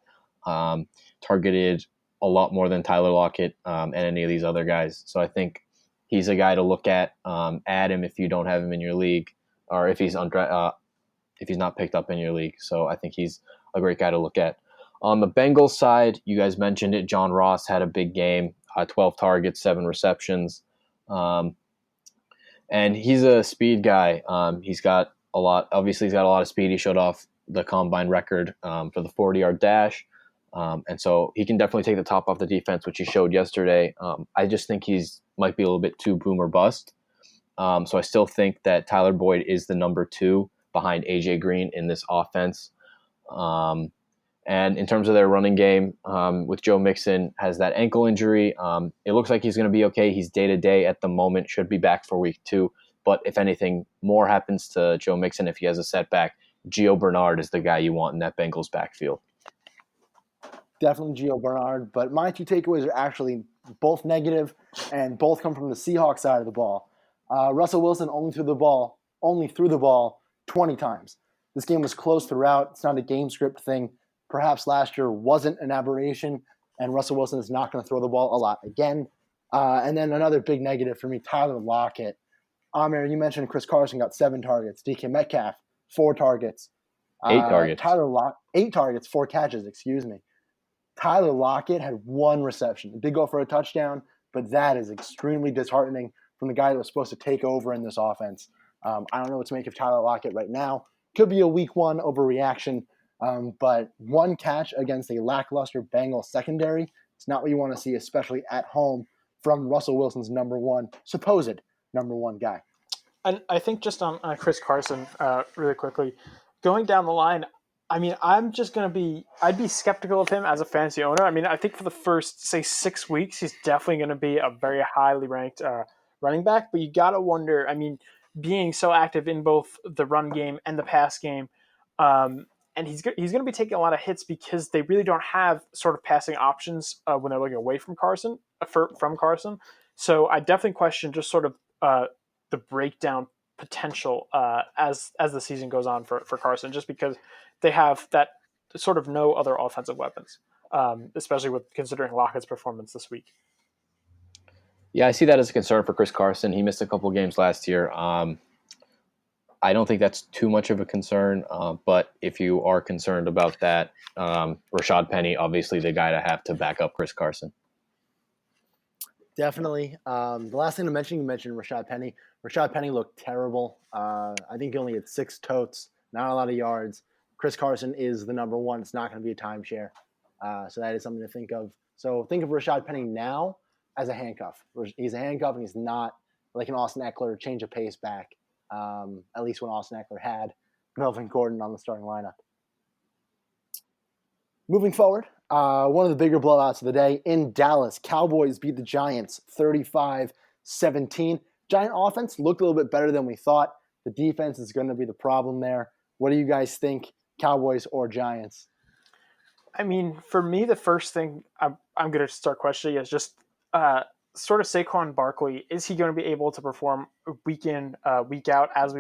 targeted a lot more than Tyler Lockett and any of these other guys. So I think he's a guy to look at. Add him if you don't have him in your league, or if he's not picked up in your league. So I think he's a great guy to look at. On the Bengals side, you guys mentioned it. John Ross had a big game, 12 targets, 7 receptions. And he's a speed guy. He's got a lot of speed. He showed off the combine record for the 40-yard dash. And so he can definitely take the top off the defense, which he showed yesterday. I just think he's might be a little bit too boom or bust. So I still think that Tyler Boyd is the number 2 behind AJ Green in this offense. And in terms of their running game, with Joe Mixon has that ankle injury. It looks like he's going to be okay. He's day-to-day at the moment, should be back for week 2. But if anything more happens to Joe Mixon, if he has a setback, Gio Bernard is the guy you want in that Bengals backfield. Definitely Gio Bernard. But my 2 takeaways are actually both negative and both come from the Seahawks side of the ball. Russell Wilson only threw the ball 20 times. This game was close throughout. It's not a game script thing. Perhaps last year wasn't an aberration, and Russell Wilson is not going to throw the ball a lot again. And then another big negative for me, Tyler Lockett. Amer, you mentioned Chris Carson got 7 targets. DK Metcalf, 4 targets. 8 targets. 8 targets, 4 catches, excuse me. Tyler Lockett had 1 reception. It did go for a touchdown, but that is extremely disheartening from the guy that was supposed to take over in this offense. I don't know what to make of Tyler Lockett right now. Could be a week 1 overreaction. But 1 catch against a lackluster Bengals secondary, it's not what you want to see, especially at home from Russell Wilson's supposed number 1 guy. And I think just on Chris Carson, really quickly, going down the line, I mean, I'd be skeptical of him as a fantasy owner. I mean, I think for the first, say, 6 weeks, he's definitely going to be a very highly ranked running back. But you got to wonder, I mean, being so active in both the run game and the pass game, and he's going to be taking a lot of hits because they really don't have sort of passing options when they're looking away from Carson. So I definitely question just sort of the breakdown potential as the season goes on for Carson, just because they have that sort of no other offensive weapons, especially with considering Lockett's performance this week. Yeah, I see that as a concern for Chris Carson. He missed a couple games last year. I don't think that's too much of a concern, but if you are concerned about that, Rashad Penny, obviously the guy to have to back up Chris Carson. Definitely. The last thing to mention, you mentioned Rashad Penny. Rashad Penny looked terrible. I think he only had 6 totes, not a lot of yards. Chris Carson is the number 1. It's not going to be a timeshare. So that is something to think of. So think of Rashad Penny now as a handcuff. He's a handcuff, and he's not like an Austin Eckler change of pace back. At least when Austin Eckler had Melvin Gordon on the starting lineup. Moving forward, one of the bigger blowouts of the day in Dallas. Cowboys beat the Giants 35-17. Giant offense looked a little bit better than we thought. The defense is going to be the problem there. What do you guys think, Cowboys or Giants? I mean, for me, the first thing I'm going to start questioning is just sort of Saquon Barkley, is he going to be able to perform week in, week out as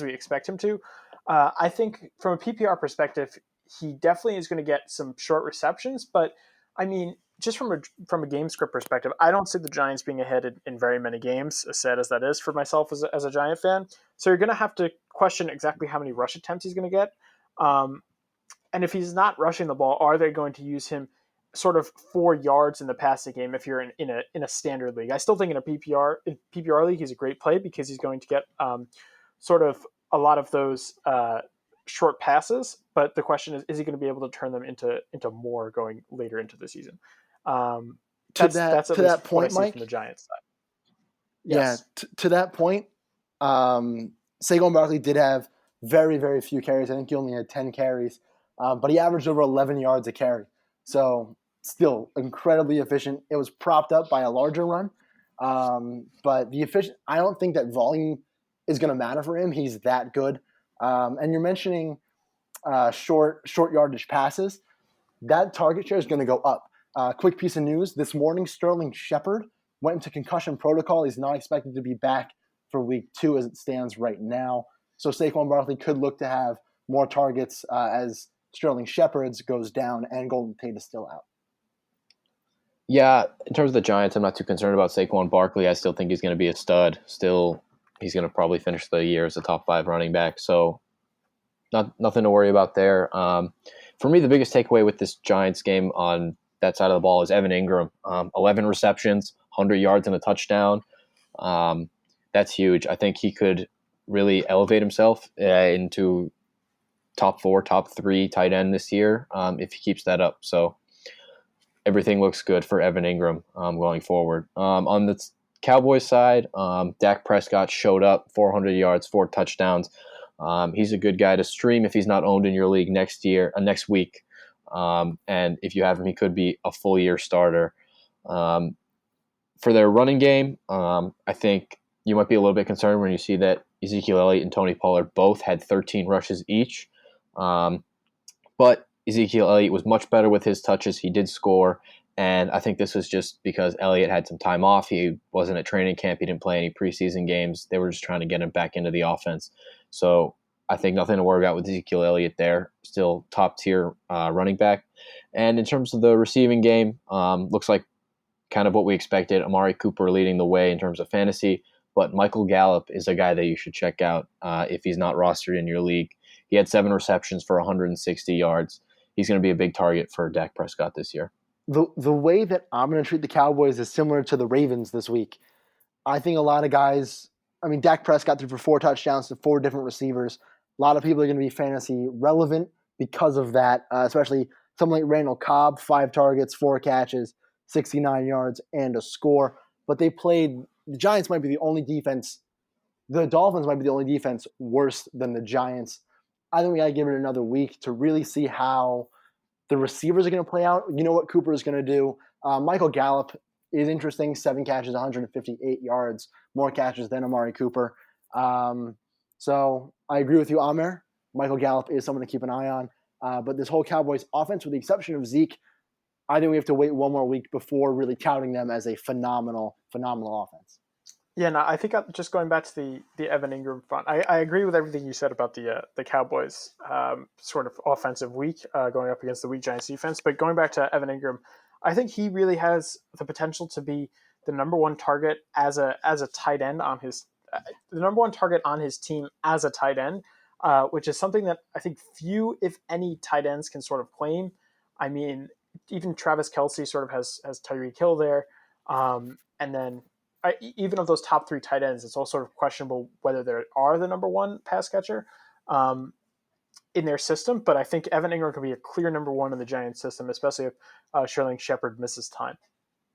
we expect him to? I think from a PPR perspective, he definitely is going to get some short receptions, but I mean, just from a game script perspective, I don't see the Giants being ahead in very many games, as sad as that is for myself as a Giant fan. So you're going to have to question exactly how many rush attempts he's going to get. And if he's not rushing the ball, are they going to use him sort of 4 yards in the passing game if you're in a standard league? I still think in PPR league, he's a great play because he's going to get sort of a lot of those short passes. But the question is he going to be able to turn them into more going later into the season? That's at least point, what I see Mike, from the Giants side. Yes. Yeah, to that point, Saquon Barkley did have very, very few carries. I think he only had 10 carries, but he averaged over 11 yards a carry. So still incredibly efficient. It was propped up by a larger run, but I don't think that volume is going to matter for him. He's that good. And you're mentioning short yardage passes. That target share is going to go up. Quick piece of news this morning: Sterling Shepard went into concussion protocol. He's not expected to be back for week 2 as it stands right now. So Saquon Barkley could look to have more targets as Sterling Shepard's goes down and Golden Tate is still out. Yeah, in terms of the Giants, I'm not too concerned about Saquon Barkley. I still think he's going to be a stud. Still, he's going to probably finish the year as a top 5 running back. So nothing to worry about there. For me, the biggest takeaway with this Giants game on that side of the ball is Evan Ingram. 11 receptions, 100 yards and a touchdown. That's huge. I think he could really elevate himself into top 4, top 3 tight end this year if he keeps that up. So everything looks good for Evan Ingram going forward. On the Cowboys side, Dak Prescott showed up, 400 yards, 4 touchdowns. He's a good guy to stream if he's not owned in your league next week. And if you have him, he could be a full year starter. For their running game, I think you might be a little bit concerned when you see that Ezekiel Elliott and Tony Pollard both had 13 rushes each. But Ezekiel Elliott was much better with his touches. He did score. And I think this was just because Elliott had some time off. He wasn't at training camp. He didn't play any preseason games. They were just trying to get him back into the offense. So I think nothing to worry about with Ezekiel Elliott there. Still top tier running back. And in terms of the receiving game, looks like kind of what we expected. Amari Cooper leading the way in terms of fantasy. But Michael Gallup is a guy that you should check out if he's not rostered in your league. He had 7 receptions for 160 yards. He's going to be a big target for Dak Prescott this year. The way that I'm going to treat the Cowboys is similar to the Ravens this week. I think a lot of guys – Dak Prescott threw for 4 touchdowns to 4 different receivers. A lot of people are going to be fantasy relevant because of that, especially someone like Randall Cobb, 5 targets, 4 catches, 69 yards, and a score. But the Giants might be the only defense – the Dolphins might be the only defense worse than the Giants. I think we got to give it another week to really see how the receivers are going to play out. You know what Cooper is going to do. Michael Gallup is interesting. 7 catches, 158 yards, more catches than Amari Cooper. So I agree with you, Amer. Michael Gallup is someone to keep an eye on. But this whole Cowboys offense, with the exception of Zeke, I think we have to wait one more week before really touting them as a phenomenal offense. Yeah, no, I think just going back to the Evan Ingram front, I agree with everything you said about the Cowboys sort of offensive week going up against the weak Giants defense. But going back to Evan Ingram, I think he really has the potential to be the number 1 target as a tight end on his the number 1 target on his team as a tight end, which is something that I think few, if any, tight ends can sort of claim. I mean, even Travis Kelce sort of has Tyreek Hill there, and then. Even of those top 3 tight ends, it's all sort of questionable whether they are the number 1 pass catcher in their system. But I think Evan Ingram could be a clear number 1 in the Giants system, especially if Sterling Shepard misses time.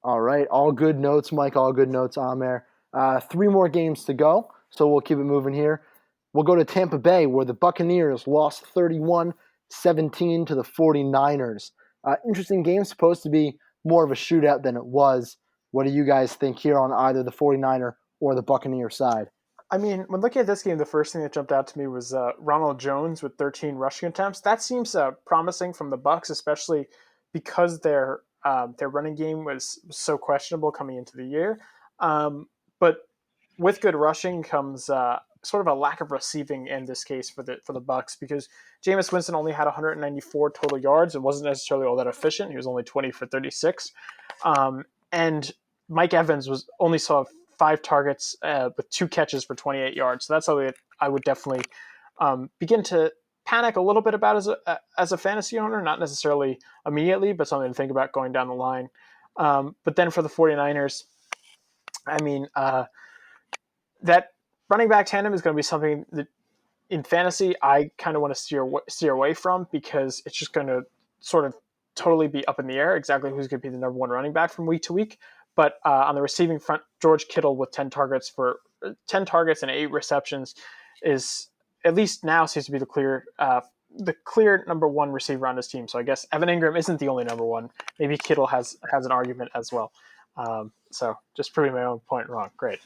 All right. All good notes, Mike. All good notes, Amer. 3 more games to go, so we'll keep it moving here. We'll go to Tampa Bay, where the Buccaneers lost 31-17 to the 49ers. Interesting game, supposed to be more of a shootout than it was. What do you guys think here on either the 49er or the Buccaneer side? I mean, when looking at this game, the first thing that jumped out to me was Ronald Jones with 13 rushing attempts. That seems promising from the Bucs, especially because their their running game was so questionable coming into the year. But with good rushing comes sort of a lack of receiving in this case for the Bucks, because Jameis Winston only had 194 total yards and wasn't necessarily all that efficient. He was only 20 for 36. And Mike Evans only saw 5 targets with 2 catches for 28 yards. So that's something that I would definitely begin to panic a little bit about as a fantasy owner, not necessarily immediately, but something to think about going down the line. But then for the 49ers, I mean, that running back tandem is going to be something that in fantasy I kind of want to steer away from, because it's just going to sort of totally be up in the air exactly who's going to be the number one running back from week to week. But on the receiving front, George Kittle with 10 targets and 8 receptions is, at least now, seems to be the clear number one receiver on his team. So I guess Evan Ingram isn't the only number one. Maybe Kittle has an argument as well. So just proving my own point wrong. Great.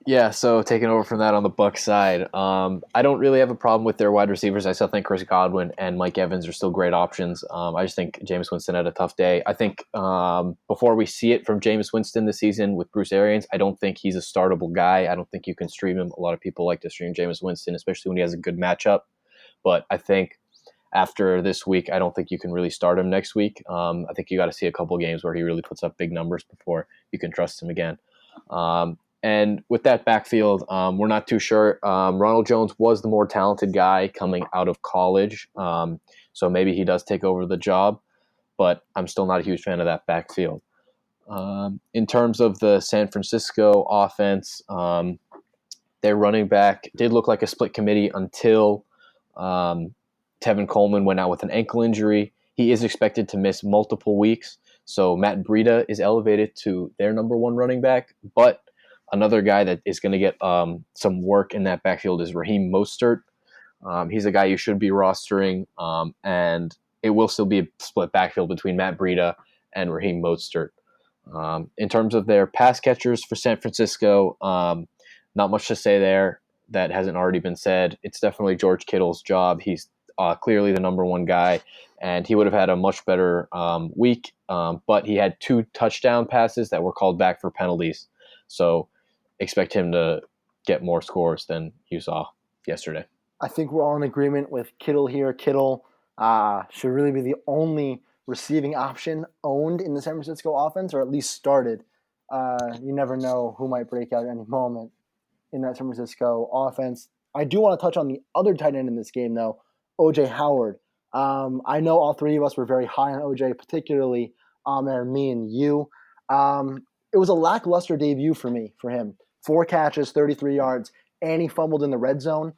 Yeah, so taking over from that on the Bucs side, I don't really have a problem with their wide receivers. I still think Chris Godwin and Mike Evans are still great options. I just think Jameis Winston had a tough day. I think before we see it from Jameis Winston this season with Bruce Arians, I don't think he's a startable guy. I don't think you can stream him. A lot of people like to stream Jameis Winston, especially when he has a good matchup. But I think after this week, I don't think you can really start him next week. I think you got to see a couple games where he really puts up big numbers before you can trust him again. And with that backfield, we're not too sure. Ronald Jones was the more talented guy coming out of college, so maybe he does take over the job, but I'm still not a huge fan of that backfield. In terms of the San Francisco offense, their running back did look like a split committee until Tevin Coleman went out with an ankle injury. He is expected to miss multiple weeks, so Matt Breida is elevated to their number one running back, but another guy that is going to get some work in that backfield is Raheem Mostert. He's a guy you should be rostering, and it will still be a split backfield between Matt Breida and Raheem Mostert. In terms of their pass catchers for San Francisco, not much to say there that hasn't already been said. It's definitely George Kittle's job. He's clearly the number one guy, and he would have had a much better week, but he had 2 touchdown passes that were called back for penalties. So expect him to get more scores than you saw yesterday. I think we're all in agreement with Kittle here. Kittle should really be the only receiving option owned in the San Francisco offense, or at least started. You never know who might break out at any moment in that San Francisco offense. I do want to touch on the other tight end in this game, though, O.J. Howard. I know all three of us were very high on O.J., particularly Amer, me, and you. It was a lackluster debut for him. 4 catches, 33 yards, and he fumbled in the red zone.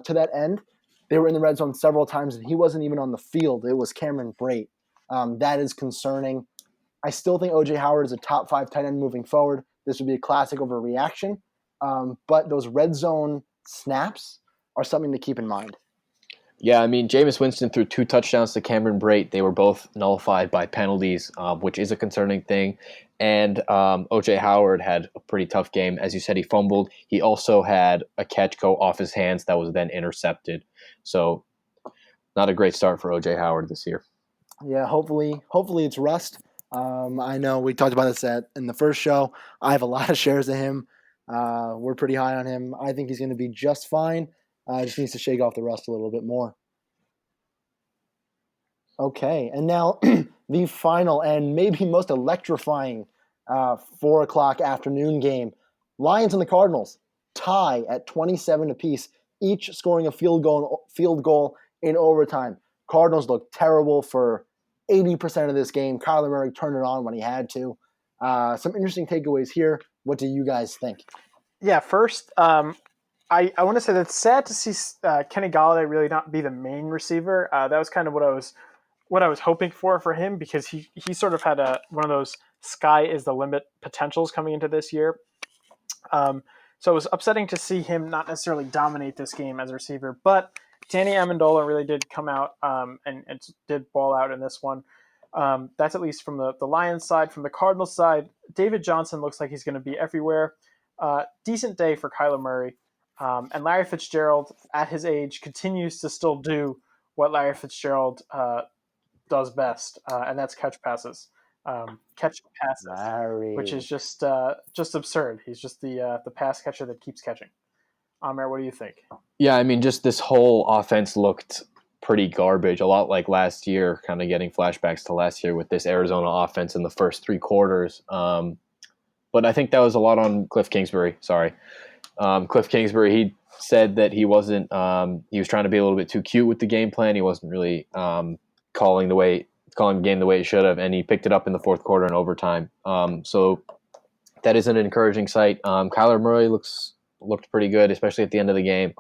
To that end, they were in the red zone several times, and he wasn't even on the field. It was Cameron Brate. That is concerning. I still think O.J. Howard is a top 5 tight end moving forward. This would be a classic overreaction. But those red zone snaps are something to keep in mind. Yeah, I mean, Jameis Winston threw 2 touchdowns to Cameron Brate. They were both nullified by penalties, which is a concerning thing. And O.J. Howard had a pretty tough game. As you said, he fumbled. He also had a catch go off his hands that was then intercepted. So not a great start for O.J. Howard this year. Yeah, hopefully it's rust. I know we talked about this in the first show. I have a lot of shares of him. We're pretty high on him. I think he's going to be just fine. Just needs to shake off the rust a little bit more. Okay, and now the final and maybe most electrifying 4 o'clock afternoon game. Lions and the Cardinals tie at 27 apiece, each scoring a field goal in overtime. Cardinals looked terrible for 80% of this game. Kyler Murray turned it on when he had to. Some interesting takeaways here. What do you guys think? Yeah, first, I want to say that it's sad to see Kenny Golladay really not be the main receiver. That was kind of what I was hoping for him, because he sort of had one of those sky is the limit potentials coming into this year. So it was upsetting to see him not necessarily dominate this game as a receiver, but Danny Amendola really did come out and did ball out in this one. That's at least from the Lions side. From the Cardinals side, David Johnson looks like he's going to be everywhere. Decent day for Kyler Murray. And Larry Fitzgerald, at his age, continues to still do what Larry Fitzgerald does best, and that's catch passes. catching passes, Larry. which is just absurd. He's just the pass catcher that keeps catching. Amir, what do you think? Yeah, I mean, just this whole offense looked pretty garbage, a lot like last year, kind of getting flashbacks to last year with this Arizona offense in the first three quarters. But I think that was a lot on Cliff Kingsbury. Sorry. Cliff Kingsbury, he said that he wasn't he was trying to be a little bit too cute with the game plan. He wasn't really calling the game the way he should have, and he picked it up in the fourth quarter and overtime. So that is an encouraging sight. Kyler Murray looked pretty good, especially at the end of the game.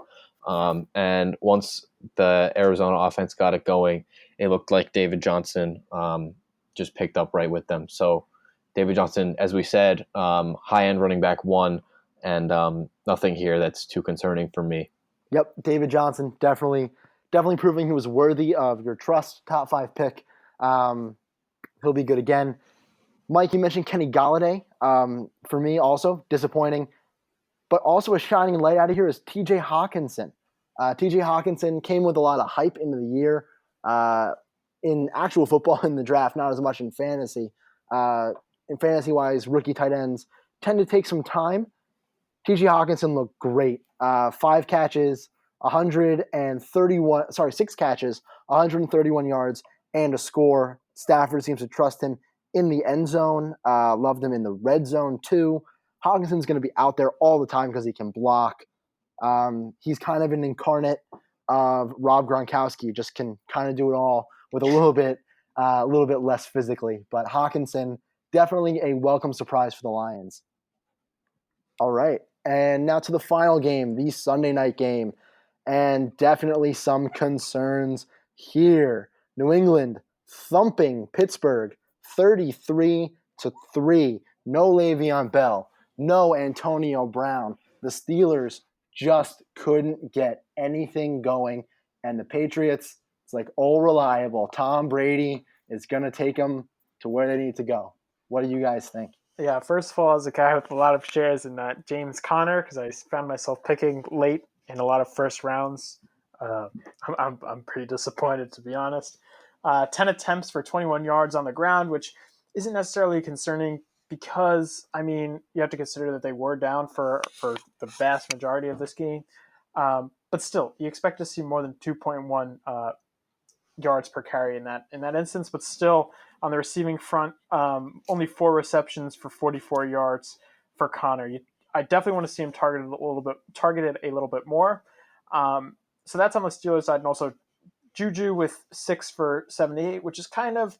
And once the Arizona offense got it going, it looked like David Johnson just picked up right with them. So David Johnson, as we said, high-end running back 1, and nothing here that's too concerning for me. Yep, David Johnson, definitely proving he was worthy of your trust, top 5 pick. He'll be good again. Mike, you mentioned Kenny Golladay. For me, also disappointing. But also a shining light out of here is T.J. Hawkinson. T.J. Hawkinson came with a lot of hype into the year in actual football in the draft, not as much in fantasy. In fantasy-wise, rookie tight ends tend to take some time. T.J. Hawkinson looked great. 6 catches, 131 yards, and a score. Stafford seems to trust him in the end zone. Loved him in the red zone too. Hawkinson's going to be out there all the time because he can block. He's kind of an incarnate of Rob Gronkowski. Just can kind of do it all with a little bit less physically. But Hawkinson, definitely a welcome surprise for the Lions. All right. And now to the final game, the Sunday night game. And definitely some concerns here. New England thumping Pittsburgh 33-3. No Le'Veon Bell. No Antonio Brown. The Steelers just couldn't get anything going. And the Patriots, it's like all reliable. Tom Brady is going to take them to where they need to go. What do you guys think? Yeah, first of all, as a guy with a lot of shares in that James Conner, because I found myself picking late in a lot of first rounds, I'm pretty disappointed, to be honest. 10 attempts for 21 yards on the ground, which isn't necessarily concerning because, I mean, you have to consider that they were down for the vast majority of this game. But still, you expect to see more than 2.1 yards per carry in that instance, but still on the receiving front, only 4 receptions for 44 yards for Connor. I definitely want to see him targeted a little bit more. So that's on the Steelers side, and also Juju with 6 for 78, which is kind of,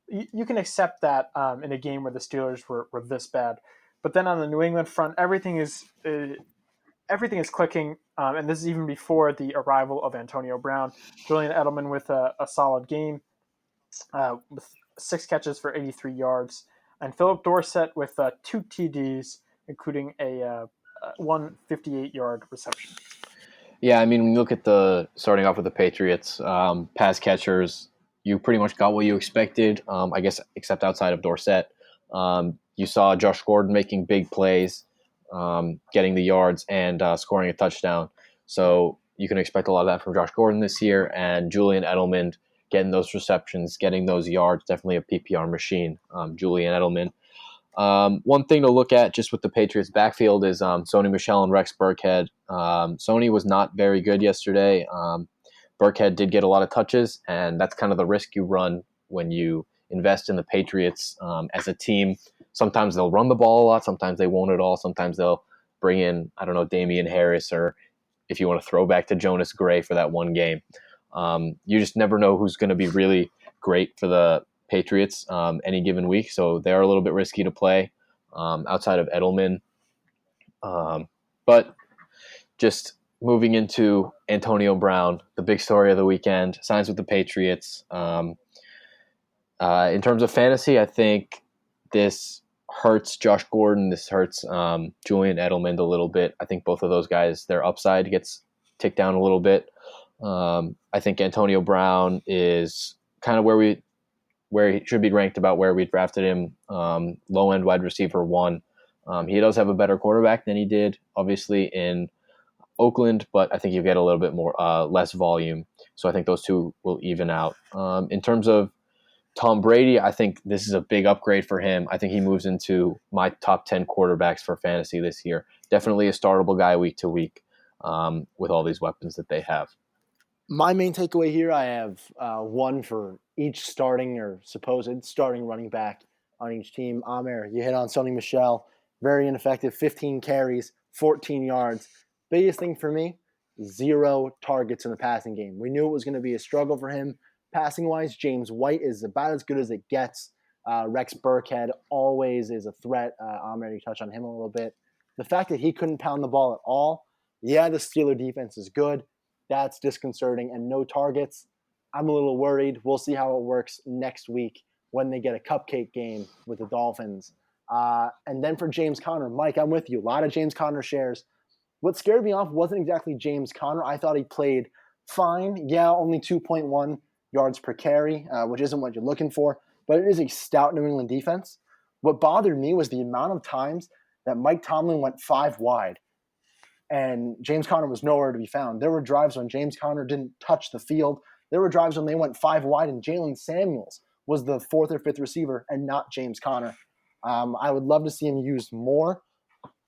you can accept that in a game where the Steelers were this bad. But then on the New England front, everything is clicking, and this is even before the arrival of Antonio Brown. Julian Edelman with a solid game, with 6 catches for 83 yards, and Philip Dorsett with 2 TDs, including a 158-yard reception. Yeah, I mean, when you look at starting off with the Patriots, pass catchers, you pretty much got what you expected, I guess, except outside of Dorsett. You saw Josh Gordon making big plays, getting the yards and scoring a touchdown. So you can expect a lot of that from Josh Gordon this year, and Julian Edelman getting those receptions, getting those yards, definitely a PPR machine, Julian Edelman. One thing to look at just with the Patriots backfield is Sony Michel and Rex Burkhead. Sony was not very good yesterday. Burkhead did get a lot of touches, and that's kind of the risk you run when you invest in the Patriots as a team. Sometimes they'll run the ball a lot, sometimes they won't at all, sometimes they'll bring in, I don't know, Damian Harris, or if you want to throw back to Jonas Gray for that one game. You just never know who's going to be really great for the Patriots any given week, so they are a little bit risky to play outside of Edelman. But just moving into Antonio Brown, the big story of the weekend, signs with the Patriots. In terms of fantasy, I think this hurts Josh Gordon. This hurts Julian Edelman a little bit. I think both of those guys, their upside gets ticked down a little bit. I think Antonio Brown is kind of where he should be ranked, about where we drafted him, low-end wide receiver 1. He does have a better quarterback than he did, obviously, in Oakland, but I think you get a little bit more less volume. So I think those two will even out. In terms of Tom Brady, I think this is a big upgrade for him. I think he moves into my top 10 quarterbacks for fantasy this year. Definitely a startable guy week to week with all these weapons that they have. My main takeaway here, I have one for each starting or supposed starting running back on each team. Amer, you hit on Sony Michel, very ineffective, 15 carries, 14 yards. Biggest thing for me, 0 targets in the passing game. We knew it was going to be a struggle for him passing-wise. James White is about as good as it gets. Rex Burkhead always is a threat. Amer, you touched on him a little bit. The fact that he couldn't pound the ball at all, yeah, the Steeler defense is good. That's disconcerting. And no targets, I'm a little worried. We'll see how it works next week when they get a cupcake game with the Dolphins. And then for James Conner, Mike, I'm with you. A lot of James Conner shares. What scared me off wasn't exactly James Conner. I thought he played fine. Yeah, only 2.1 yards per carry, which isn't what you're looking for, but it is a stout New England defense. What bothered me was the amount of times that Mike Tomlin went 5 wide and James Conner was nowhere to be found. There were drives when James Conner didn't touch the field. There were drives when they went 5 wide and Jalen Samuels was the 4th or 5th receiver and not James Conner. I would love to see him used more.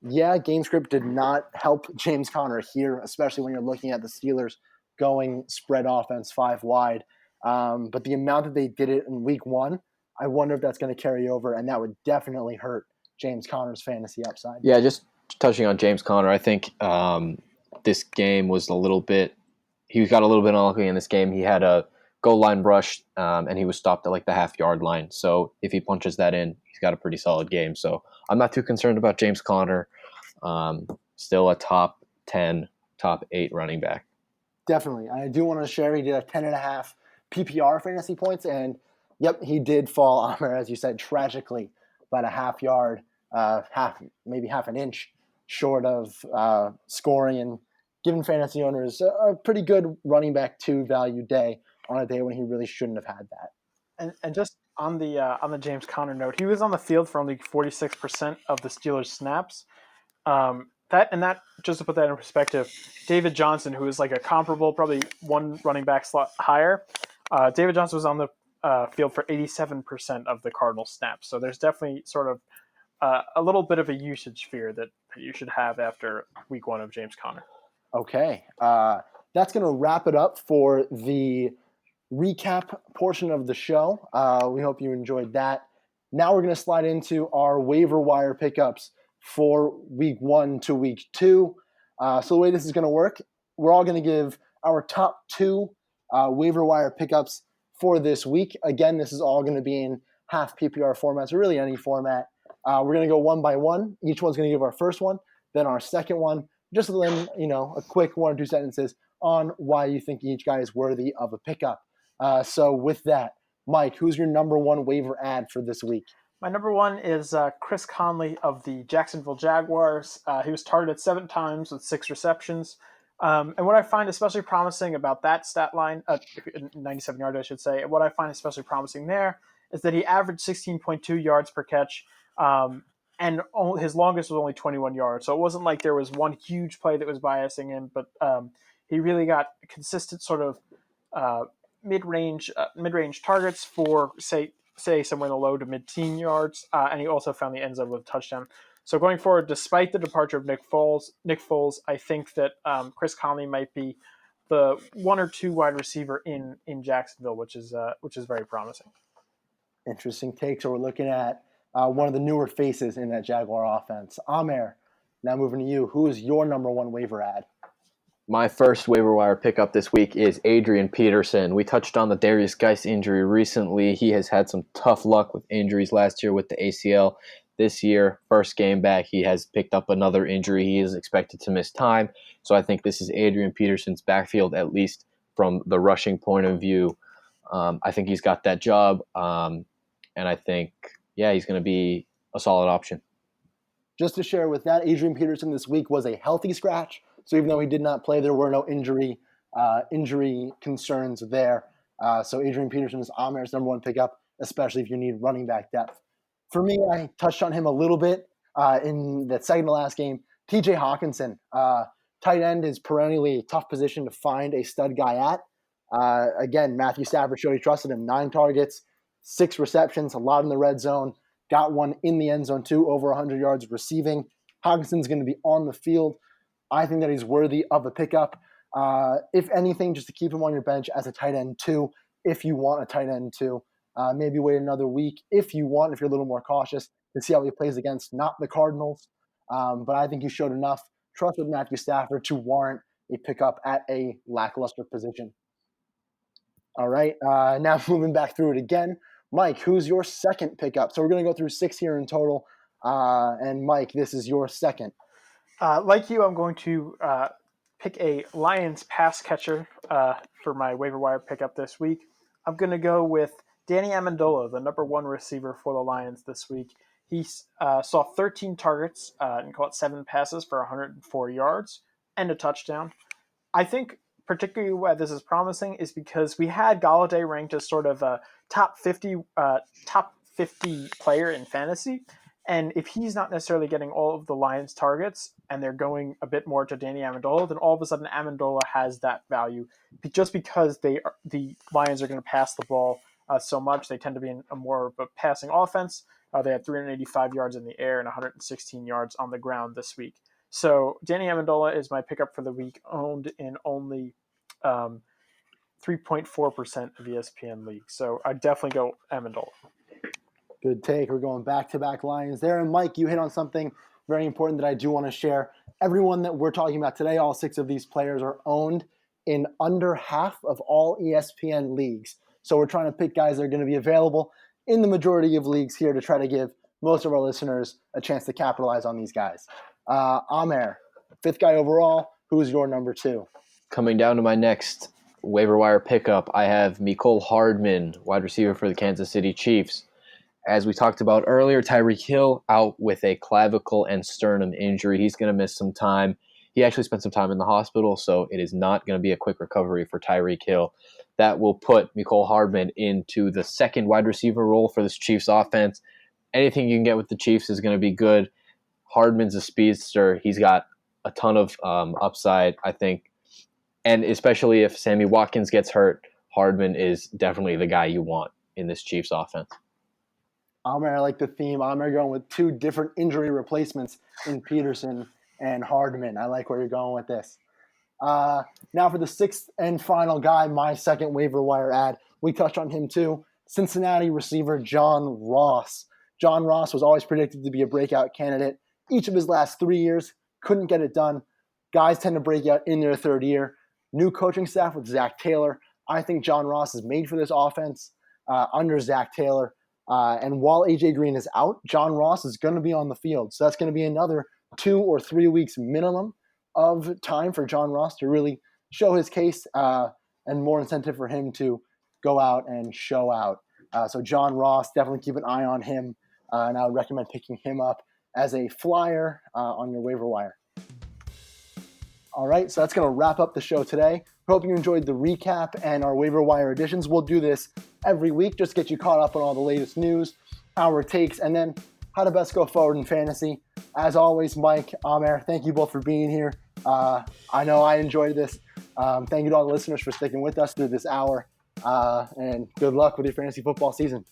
Yeah, game script did not help James Conner here, especially when you're looking at the Steelers going spread offense 5 wide. But the amount that they did it in week 1, I wonder if that's going to carry over, and that would definitely hurt James Conner's fantasy upside. Yeah, just touching on James Conner, I think this game was he got a little bit unlucky in this game. He had a goal line rush, and he was stopped at like the half-yard line. So if he punches that in, he's got a pretty solid game. So I'm not too concerned about James Conner. Still a top 10, top 8 running back. Definitely. I do want to share he did a 10.5 PPR fantasy points, and yep, he did fall, as you said, tragically, about a half-yard, maybe half an inch short of scoring and giving fantasy owners a pretty good running back 2 value day on a day when he really shouldn't have had that. And just on the James Conner note, he was on the field for only 46% of the Steelers snaps. That just to put that in perspective, David Johnson, who is like a comparable, probably one running back slot higher, David Johnson was on the field for 87% of the Cardinals snaps. So there's definitely sort of a little bit of a usage fear that you should have after week 1 of James Conner. Okay. That's going to wrap it up for the recap portion of the show. We hope you enjoyed that. Now we're going to slide into our waiver wire pickups for week 1 to week 2. So the way this is going to work, we're all going to give our top 2 waiver wire pickups for this week. Again, this is all going to be in half PPR formats, or really any format. We're going to go one by one. Each one's going to give our first one, then our second one, just then, a quick 1 or 2 sentences on why you think each guy is worthy of a pickup. So with that, Mike, who's your number 1 waiver ad for this week? My number 1 is Chris Conley of the Jacksonville Jaguars. He was targeted 7 times with 6 receptions. And what I find especially promising about that stat line, 97 yards I should say, what I find especially promising there is that he averaged 16.2 yards per catch, and his longest was only 21 yards. So it wasn't like there was one huge play that was biasing him, but he really got consistent sort of mid-range targets for, say somewhere in the low to mid-teen yards, and he also found the end zone with a touchdown. So going forward, despite the departure of Nick Foles, I think that Chris Conley might be the 1 or 2 wide receiver in Jacksonville, which is very promising. Interesting take. So we're looking at one of the newer faces in that Jaguar offense. Amer, now moving to you. Who is your number 1 waiver ad? My first waiver wire pickup this week is Adrian Peterson. We touched on the Darius Geis injury recently. He has had some tough luck with injuries last year with the ACL. This year, first game back, he has picked up another injury. He is expected to miss time. So I think this is Adrian Peterson's backfield, at least from the rushing point of view. I think he's got that job. And I think, he's going to be a solid option. Just to share with that, Adrian Peterson this week was a healthy scratch. So even though he did not play, there were no injury concerns there. So Adrian Peterson is Amer's number 1 pickup, especially if you need running back depth. For me, I touched on him a little bit in the second to last game. TJ Hawkinson, tight end is perennially a tough position to find a stud guy at. Again, Matthew Stafford showed he trusted him. 9 targets, 6 receptions, a lot in the red zone. Got one in the end zone too, over 100 yards receiving. Hawkinson's going to be on the field. I think that he's worthy of a pickup. If anything, just to keep him on your bench as a tight end too, if you want a tight end too. Maybe wait another week if you want, if you're a little more cautious, to see how he plays against not the Cardinals. But I think he showed enough trust with Matthew Stafford to warrant a pickup at a lackluster position. All right, now moving back through it again. Mike, who's your second pickup? So we're going to go through 6 here in total. And Mike, this is your second. Like you, I'm going to pick a Lions pass catcher for my waiver wire pickup this week. I'm going to go with Danny Amendola, the number 1 receiver for the Lions this week. He saw 13 targets and caught 7 passes for 104 yards and a touchdown. I think particularly why this is promising is because we had Galladay ranked as sort of a top 50 player in fantasy. And if he's not necessarily getting all of the Lions targets and they're going a bit more to Danny Amendola, then all of a sudden Amendola has that value just because the Lions are going to pass the ball so much. They tend to be in a more of a passing offense. They had 385 yards in the air and 116 yards on the ground this week. So Danny Amendola is my pickup for the week, owned in only 3.4% of ESPN leagues. So I'd definitely go Amendola. Good take. We're going back-to-back Lions there. And Mike, you hit on something very important that I do want to share. Everyone that we're talking about today, all 6 of these players are owned in under half of all ESPN leagues. So we're trying to pick guys that are going to be available in the majority of leagues here to try to give most of our listeners a chance to capitalize on these guys. Amer, 5th guy overall. Who's your number 2? Coming down to my next waiver wire pickup, I have Mecole Hardman, wide receiver for the Kansas City Chiefs. As we talked about earlier, Tyreek Hill out with a clavicle and sternum injury. He's going to miss some time. He actually spent some time in the hospital, so it is not going to be a quick recovery for Tyreek Hill. That will put Mecole Hardman into the 2nd wide receiver role for this Chiefs offense. Anything you can get with the Chiefs is going to be good. Hardman's a speedster. He's got a ton of upside, I think. And especially if Sammy Watkins gets hurt, Hardman is definitely the guy you want in this Chiefs offense. Amer, I like the theme. Amer going with 2 different injury replacements in Peterson and Hardman. I like where you're going with this. Now for the 6th and final guy, my second waiver wire ad. We touched on him too. Cincinnati receiver John Ross. John Ross was always predicted to be a breakout candidate. Each of his last 3 years, couldn't get it done. Guys tend to break out in their 3rd year. New coaching staff with Zach Taylor. I think John Ross is made for this offense under Zach Taylor. And while A.J. Green is out, John Ross is going to be on the field. So that's going to be another 2 or 3 weeks minimum of time for John Ross to really show his case and more incentive for him to go out and show out. So John Ross, definitely keep an eye on him. And I would recommend picking him up as a flyer on your waiver wire. All right, so that's going to wrap up the show today. Hope you enjoyed the recap and our waiver wire editions. We'll do this every week, just to get you caught up on all the latest news, our takes, and then how to best go forward in fantasy. As always, Mike, Amer, thank you both for being here. I know I enjoyed this. Thank you to all the listeners for sticking with us through this hour, and good luck with your fantasy football season.